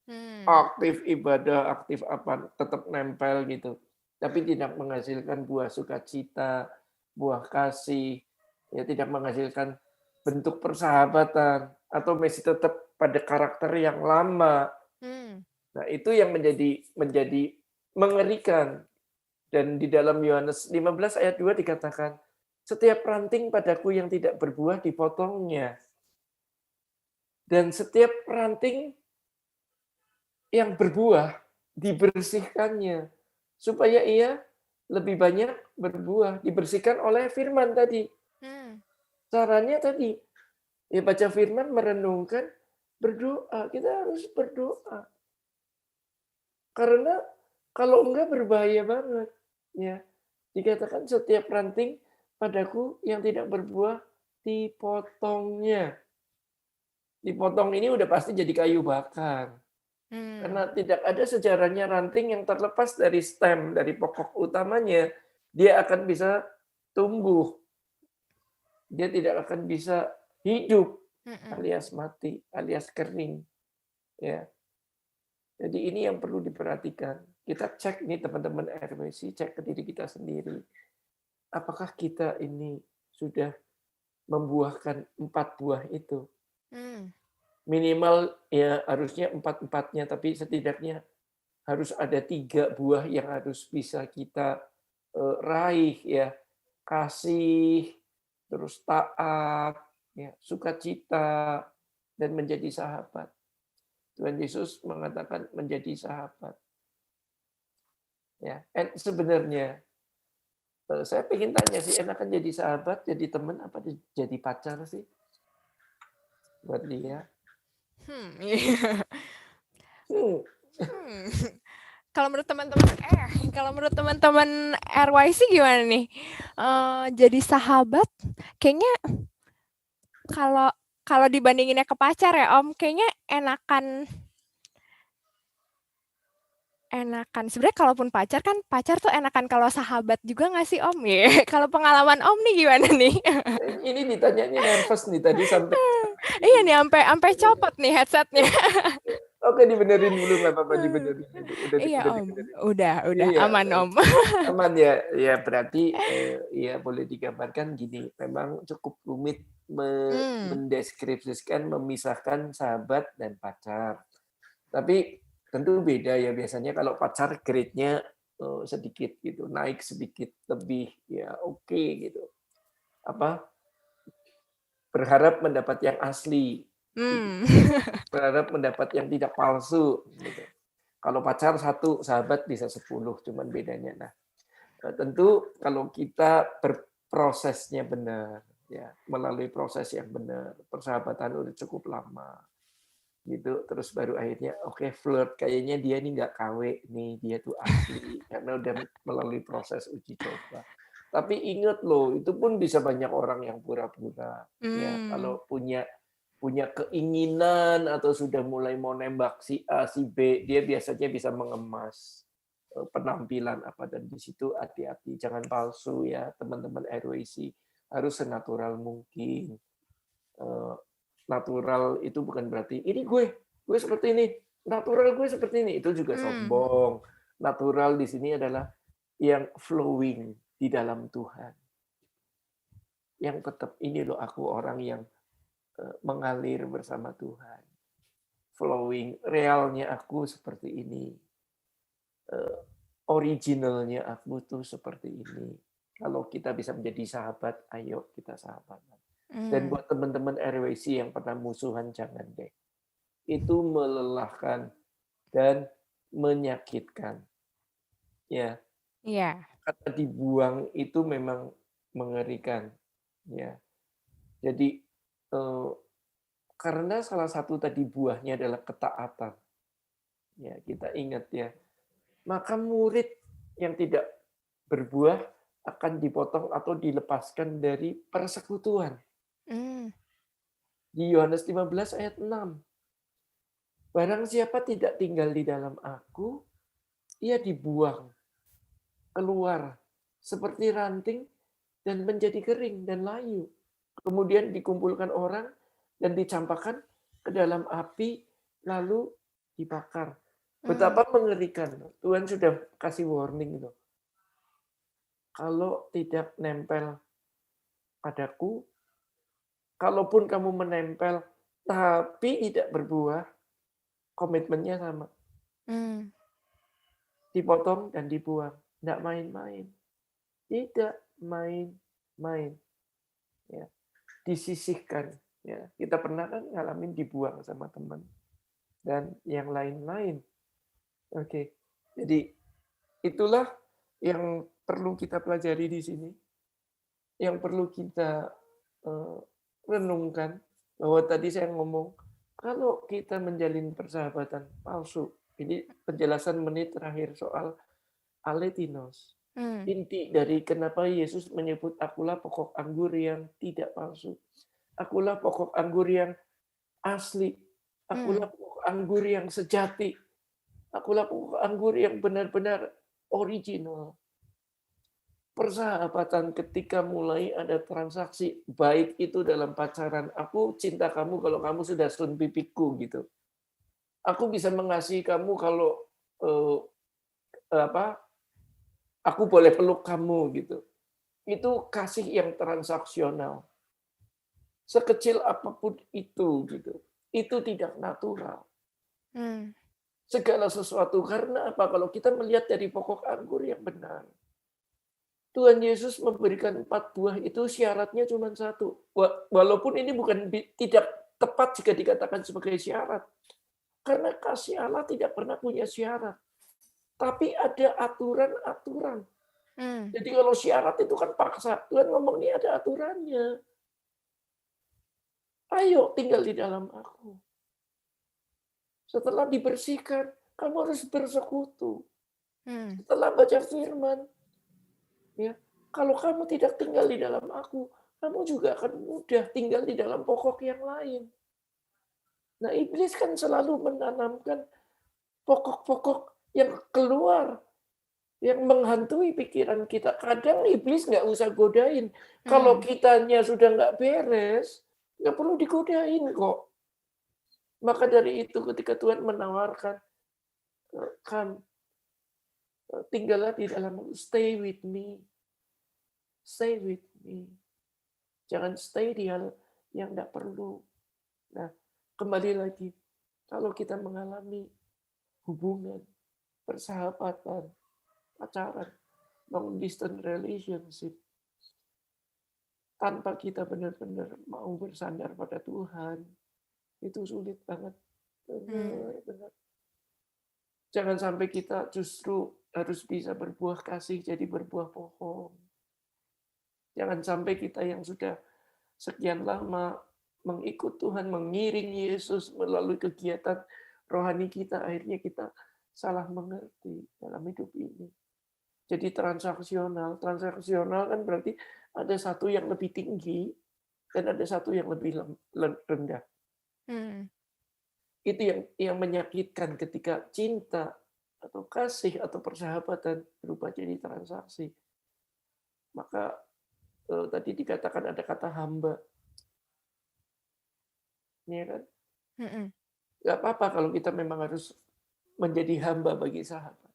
Hmm. Aktif ibadah, aktif apa, tetap nempel gitu. Tapi tidak menghasilkan buah sukacita, buah kasih, ya tidak menghasilkan bentuk persahabatan atau masih tetap pada karakter yang lama. Hmm. Nah, itu yang menjadi mengerikan. Dan di dalam Yohanes 15 ayat 2 dikatakan, setiap ranting padaku yang tidak berbuah dipotongnya. Dan setiap ranting yang berbuah dibersihkannya. Supaya ia lebih banyak berbuah. Dibersihkan oleh firman tadi. Hmm. Caranya tadi, ya baca firman, merenungkan, berdoa. Kita harus berdoa. Karena kalau enggak berbahaya banget. Ya, dikatakan setiap ranting padaku yang tidak berbuah dipotongnya. Dipotong ini udah pasti jadi kayu bakar. Hmm. Karena tidak ada sejarahnya ranting yang terlepas dari stem, dari pokok utamanya, dia akan bisa tumbuh. Dia tidak akan bisa hidup, Hmm. alias mati, alias kering. Ya. Jadi ini yang perlu diperhatikan. Kita cek nih teman-teman RWC, cek ke diri kita sendiri. Apakah kita ini sudah membuahkan 4 buah itu? Hmm. Minimal ya harusnya 4-4-nya, tapi setidaknya harus ada 3 buah yang harus bisa kita raih ya. Kasih, terus taat, ya, sukacita, dan menjadi sahabat. Tuhan Yesus mengatakan menjadi sahabat. Ya, sebenarnya saya pengen tanya sih, enakan jadi sahabat, jadi teman, apa jadi pacar sih buat dia? Iya. Hmm, Hmm. Kalau menurut teman-teman RYC gimana nih? Jadi sahabat, kayaknya kalau kalau dibandinginnya ke pacar ya Om, kayaknya enakan. Sebenarnya kalaupun pacar tuh enakan kalau sahabat juga nggak sih Om? Ya, kalau pengalaman Om nih gimana nih? ini ditanya ini nervous nih tadi sampai Iya nih, sampai copot nih headsetnya. oke dibenerin dulu nggak apa-apa dibenerin dulu. Iya Udah Om, dibenerin. udah Iya, aman Om. aman ya. Ya berarti ya boleh digambarkan gini. Memang cukup rumit Hmm. mendeskripsikan, memisahkan sahabat dan pacar. Tapi tentu beda ya biasanya kalau pacar grade-nya sedikit gitu, naik sedikit lebih ya oke gitu. Apa? Berharap mendapat yang asli. Gitu. Hmm. Berharap mendapat yang tidak palsu gitu. Kalau pacar 1, sahabat bisa 10, cuman bedanya. Nah, tentu kalau kita berprosesnya benar, ya melalui proses yang benar, persahabatan udah cukup lama. gitu. Terus baru akhirnya oke flirt, kayaknya dia nih nggak KW nih, dia tuh asli karena udah melalui proses uji coba. Tapi ingat loh, itu pun bisa banyak orang yang pura-pura. Ya, Mmm. kalau punya punya keinginan atau sudah mulai mau nembak si A, si B, dia biasanya bisa mengemas penampilan apa, dan di situ hati-hati, jangan palsu ya teman-teman RWC, harus senatural mungkin. Eh, Natural itu bukan berarti ini gue seperti ini, natural gue seperti ini, itu juga Mmm. sombong. Natural di sini adalah yang flowing di dalam Tuhan. Yang tetap ini loh aku orang yang mengalir bersama Tuhan. Flowing, realnya aku seperti ini. Originalnya aku tuh seperti ini. Kalau kita bisa menjadi sahabat, ayo kita sahabatan. Dan Mmm. buat teman-teman RWC yang pernah musuhan, jangan deh. Itu melelahkan dan menyakitkan. Ya, Iya. kata dibuang itu memang mengerikan. Ya, jadi eh, karena salah satu tadi buahnya adalah ketaatan. Ya, kita ingat ya. Maka murid yang tidak berbuah akan dipotong atau dilepaskan dari persekutuan. Mmm. Di Yohanes 15 ayat 6. Barang siapa tidak tinggal di dalam aku, ia dibuang keluar seperti ranting dan menjadi kering dan layu. Kemudian dikumpulkan orang dan dicampakkan ke dalam api lalu dibakar. Mmm. Betapa mengerikan. Tuhan sudah kasih warning loh. Kalau tidak nempel padaku, kalaupun kamu menempel tapi tidak berbuah, komitmennya sama. Mmm. Dipotong dan dibuang. Tidak main-main. Tidak main-main. Ya. Disisihkan. Ya. Kita pernah kan ngalamin dibuang sama teman. Dan yang lain-lain. Oke. Jadi itulah yang perlu kita pelajari di sini. Yang perlu kita renungkan. Bahwa tadi saya ngomong, kalau kita menjalin persahabatan palsu, ini penjelasan menit terakhir soal aletinos. Mmm. Inti dari kenapa Yesus menyebut akulah pokok anggur yang tidak palsu. Akulah pokok anggur yang asli. Mmm. Akulah pokok anggur yang sejati. Akulah pokok anggur yang benar-benar original. Persahabatan ketika mulai ada transaksi, baik itu dalam pacaran, aku cinta kamu kalau kamu sudah sun pipiku gitu. Aku bisa mengasihi kamu kalau eh, apa? Aku boleh peluk kamu gitu. Itu kasih yang transaksional. Sekecil apapun itu gitu. Itu tidak natural. Mmm. Segala sesuatu karena apa? Kalau kita melihat dari pokok anggur yang benar. Tuhan Yesus memberikan 4 buah itu syaratnya cuma satu. Walaupun ini bukan tidak tepat jika dikatakan sebagai syarat. Karena kasih Allah tidak pernah punya syarat. Tapi ada aturan-aturan. Mmm. Jadi kalau syarat itu kan paksa. Tuhan ngomong ini ada aturannya. Ayo tinggal di dalam aku. Setelah dibersihkan, kamu harus bersekutu. Mmm. Setelah baca firman, ya, kalau kamu tidak tinggal di dalam aku, kamu juga akan mudah tinggal di dalam pokok yang lain. Nah, iblis kan selalu menanamkan pokok-pokok yang keluar, yang menghantui pikiran kita. Kadang iblis nggak usah godain. Kalau Mmm. kitanya sudah nggak beres, nggak perlu digodain kok. Maka dari itu ketika Tuhan menawarkan, "Come, tinggallah di dalam, stay with me, stay with me." Jangan stay di hal yang tidak perlu. Nah, kembali lagi, kalau kita mengalami hubungan, persahabatan, pacaran, long distance relationship, tanpa kita benar-benar mau bersandar pada Tuhan, itu sulit banget. Mmm. Benar. Jangan sampai kita justru harus bisa berbuah kasih jadi berbuah pohon. Jangan sampai kita yang sudah sekian lama mengikut Tuhan, mengiring Yesus melalui kegiatan rohani kita, akhirnya kita salah mengerti dalam hidup ini. Jadi transaksional kan berarti ada satu yang lebih tinggi dan ada satu yang lebih rendah. Itu yang menyakitkan ketika cinta atau kasih atau persahabatan berubah jadi transaksi. Maka tadi dikatakan ada kata hamba. Ya kan? Nggak apa-apa kalau kita memang harus menjadi hamba bagi sahabat.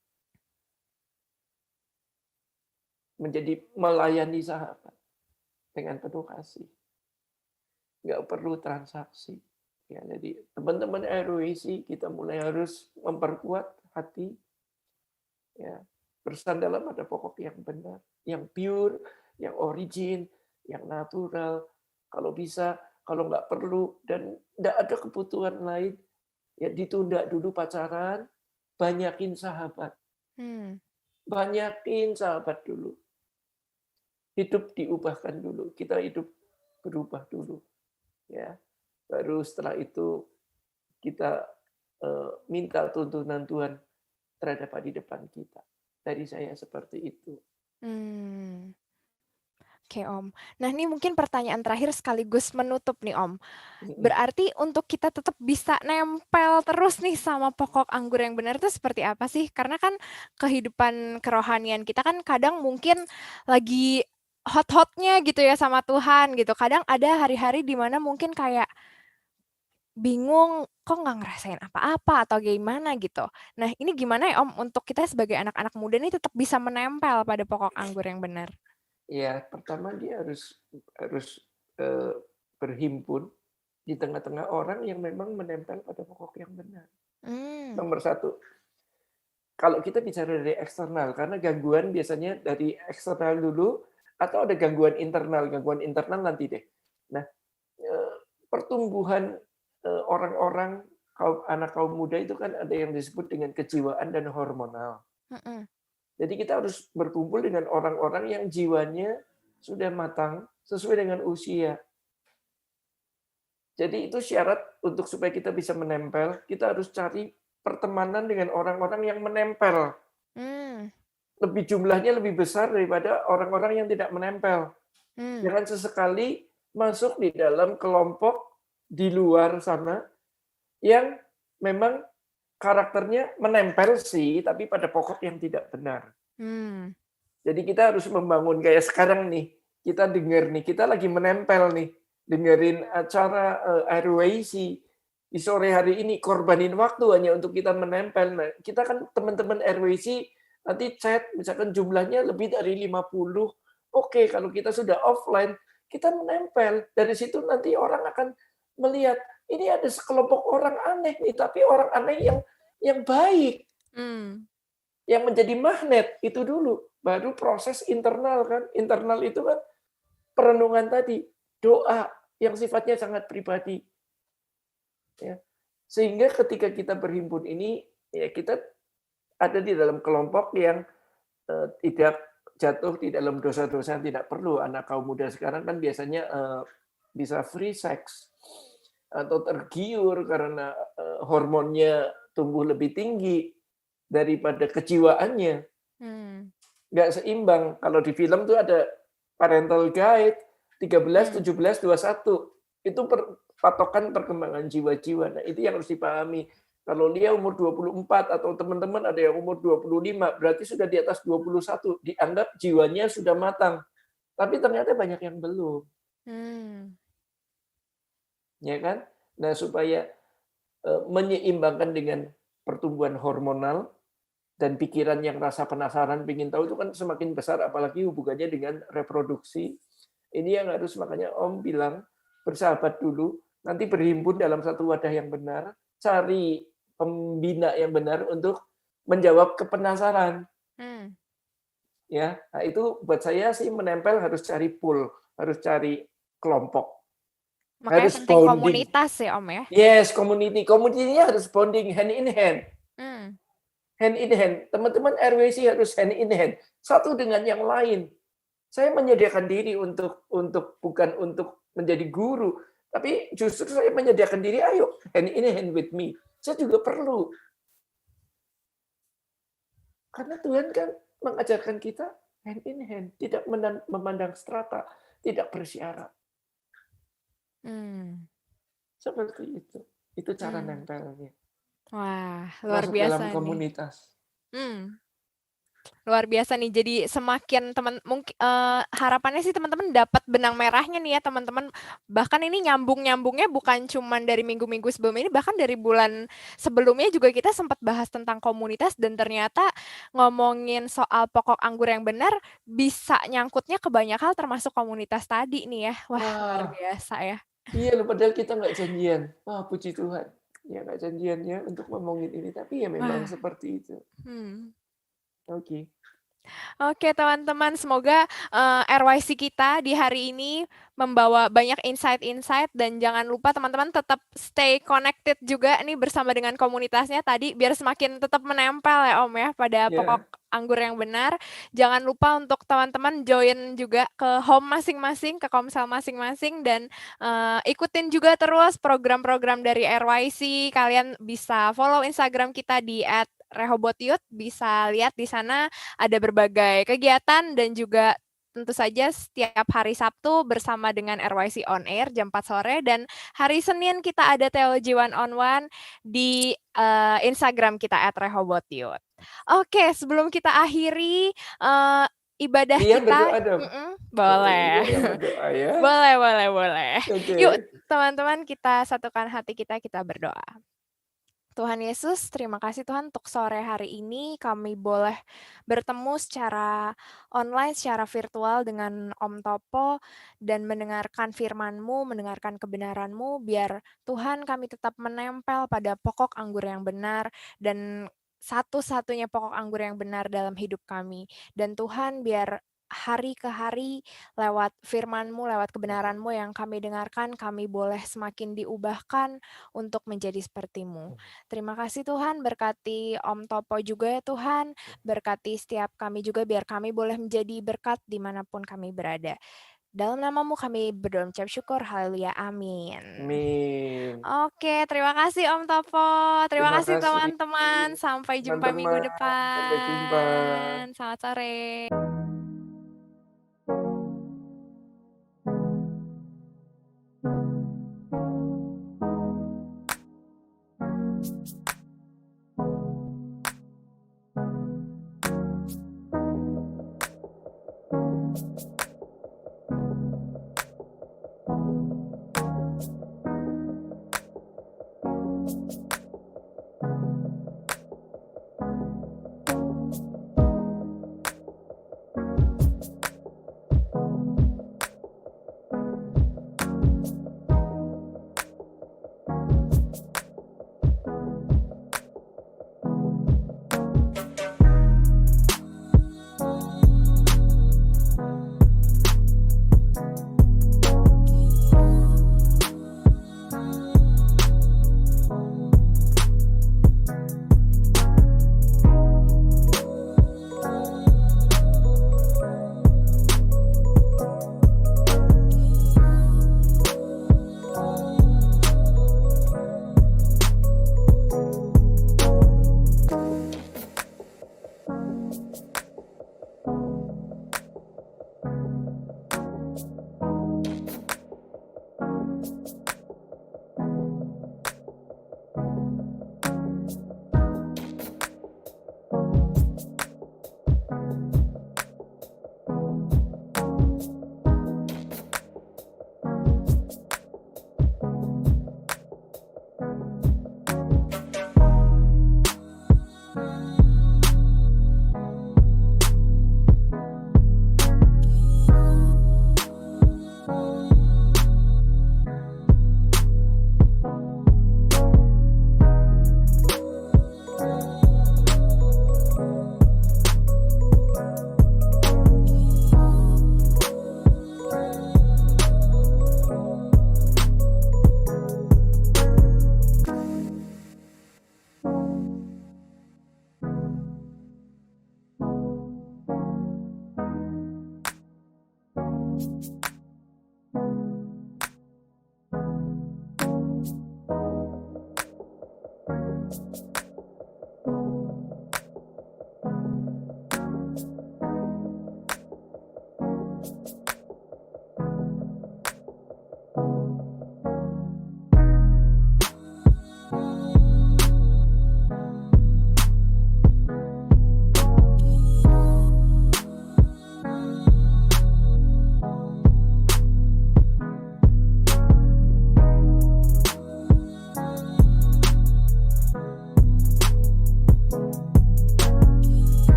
Menjadi melayani sahabat dengan penuh kasih. Nggak perlu transaksi. Ya, jadi teman-teman RWC kita mulai harus memperkuat hati, ya, bersandar pada pokok yang benar, yang pure, yang origin, yang natural. Kalau bisa, kalau nggak perlu dan nggak ada kebutuhan lain, ya ditunda dulu pacaran, banyakin sahabat, banyakin sahabat dulu. Hidup diubahkan dulu, kita hidup berubah dulu, ya. Baru setelah itu kita minta tuntunan Tuhan terhadap di depan kita. Dari saya seperti itu. Oke, Om. Nah, ini mungkin pertanyaan terakhir sekaligus menutup nih, Om. Berarti untuk kita tetap bisa nempel terus nih sama pokok anggur yang benar itu seperti apa sih? Karena kan kehidupan kerohanian kita kan kadang mungkin lagi hot-hotnya gitu ya sama Tuhan gitu. Kadang ada hari-hari di mana mungkin kayak bingung, kok nggak ngerasain apa-apa atau gimana gitu. Nah, ini gimana ya Om untuk kita sebagai anak-anak muda nih tetap bisa menempel pada pokok anggur yang benar? Ya, pertama dia harus berhimpun di tengah-tengah orang yang memang menempel pada pokok yang benar. Nomor satu, kalau kita bicara dari eksternal, karena gangguan biasanya dari eksternal dulu, atau ada gangguan internal nanti deh. Nah, pertumbuhan orang-orang anak kaum muda itu kan ada yang disebut dengan kejiwaan dan hormonal. Jadi kita harus berkumpul dengan orang-orang yang jiwanya sudah matang sesuai dengan usia. Jadi itu syarat untuk supaya kita bisa menempel, kita harus cari pertemanan dengan orang-orang yang menempel. Lebih jumlahnya lebih besar daripada orang-orang yang tidak menempel. Jangan sesekali masuk di dalam kelompok di luar sana yang memang karakternya menempel sih, tapi pada pokok yang tidak benar. Jadi kita harus membangun kayak sekarang nih, kita dengar nih, kita lagi menempel nih, dengerin acara RWC di sore hari ini, korbanin waktu hanya untuk kita menempel. Nah, kita kan teman-teman RWC nanti chat, misalkan jumlahnya lebih dari 50. Oke, kalau kita sudah offline, kita menempel. Dari situ nanti orang akan melihat, ini ada sekelompok orang aneh nih, tapi orang aneh yang baik. Yang menjadi magnet itu dulu. Baru proses internal kan. Internal itu kan perenungan tadi. Doa yang sifatnya sangat pribadi. Ya. Sehingga ketika kita berhimpun ini, ya kita ada di dalam kelompok yang tidak jatuh di dalam dosa-dosa yang tidak perlu. Anak kaum muda sekarang kan biasanya bisa free sex atau tergiur karena hormonnya tumbuh lebih tinggi daripada kejiwaannya. Nggak seimbang. Kalau di film tuh ada parental guide 13, 17, 21. Itu patokan perkembangan jiwa-jiwa. Nah, itu yang harus dipahami. Kalau dia umur 24 atau teman-teman ada yang umur 25, berarti sudah di atas 21. Dianggap jiwanya sudah matang. Tapi ternyata banyak yang belum. Ya kan? Nah, supaya menyeimbangkan dengan pertumbuhan hormonal dan pikiran yang rasa penasaran, ingin tahu itu kan semakin besar, apalagi hubungannya dengan reproduksi. Ini yang harus, makanya Om bilang, bersahabat dulu, nanti berhimpun dalam satu wadah yang benar, cari pembina yang benar untuk menjawab kepenasaran. Ya, nah itu buat saya sih menempel harus cari pool, harus cari kelompok. Makanya harus penting bonding. komunitas ya Om ya. Yes, community. Community-nya harus bonding hand in hand. Hand in hand. Teman-teman RWC harus hand in hand. Satu dengan yang lain. Saya menyediakan diri untuk bukan untuk menjadi guru, Tapi justru saya menyediakan diri, ayo hand in hand with me. Saya juga perlu. Karena Tuhan kan mengajarkan kita hand in hand, tidak memandang strata, tidak bersyarat. Seperti itu. Itu cara nempelnya. Wah, luar Masuk biasa dalam nih. komunitas. Luar biasa nih. Jadi semakin harapannya sih teman-teman dapat benang merahnya nih ya teman-teman. Bahkan ini nyambungnya bukan cuman dari minggu-minggu sebelum ini, bahkan dari bulan sebelumnya juga kita sempat bahas tentang komunitas dan ternyata ngomongin soal pokok anggur yang benar bisa nyangkutnya ke banyak hal termasuk komunitas tadi nih ya. Wah, luar biasa ya. Iya loh, padahal kita nggak janjian. Wah, puji Tuhan. Ya nggak janjian ya untuk ngomongin ini, tapi ya memang seperti itu. Oke. Oke teman-teman, semoga RYC kita di hari ini membawa banyak insight-insight dan jangan lupa teman-teman tetap stay connected juga nih bersama dengan komunitasnya tadi biar semakin tetap menempel ya Om ya pada pokok anggur yang benar. Jangan lupa untuk teman-teman join juga ke home masing-masing, ke komsel masing-masing dan ikutin juga terus program-program dari RYC. Kalian bisa follow Instagram kita di @rehobotyut, bisa lihat di sana ada berbagai kegiatan dan juga tentu saja setiap hari Sabtu bersama dengan RYC On Air jam 4 sore dan hari Senin kita ada Theology One on One di Instagram kita @rehobotyut. Oke, sebelum kita akhiri ibadah Lian kita, berdoa dong. boleh. Lian berdoa ya. Boleh. Okay. Yuk teman-teman kita satukan hati kita berdoa. Tuhan Yesus, terima kasih Tuhan untuk sore hari ini kami boleh bertemu secara online, secara virtual dengan Om Topo dan mendengarkan firman-Mu, mendengarkan kebenaran-Mu, biar Tuhan kami tetap menempel pada pokok anggur yang benar dan satu-satunya pokok anggur yang benar dalam hidup kami. Dan Tuhan biar hari ke hari lewat firman-Mu, lewat kebenaran-Mu yang kami dengarkan, kami boleh semakin diubahkan untuk menjadi seperti-Mu. Terima kasih Tuhan, berkati Om Topo juga ya Tuhan, berkati setiap kami juga biar kami boleh menjadi berkat dimanapun kami berada. Dalam nama-Mu kami berdoa mengucap syukur, haleluya, amin. Amin. Oke, terima kasih Om Topo, terima kasih teman-teman, sampai jumpa minggu depan. Sampai jumpa. Selamat sore.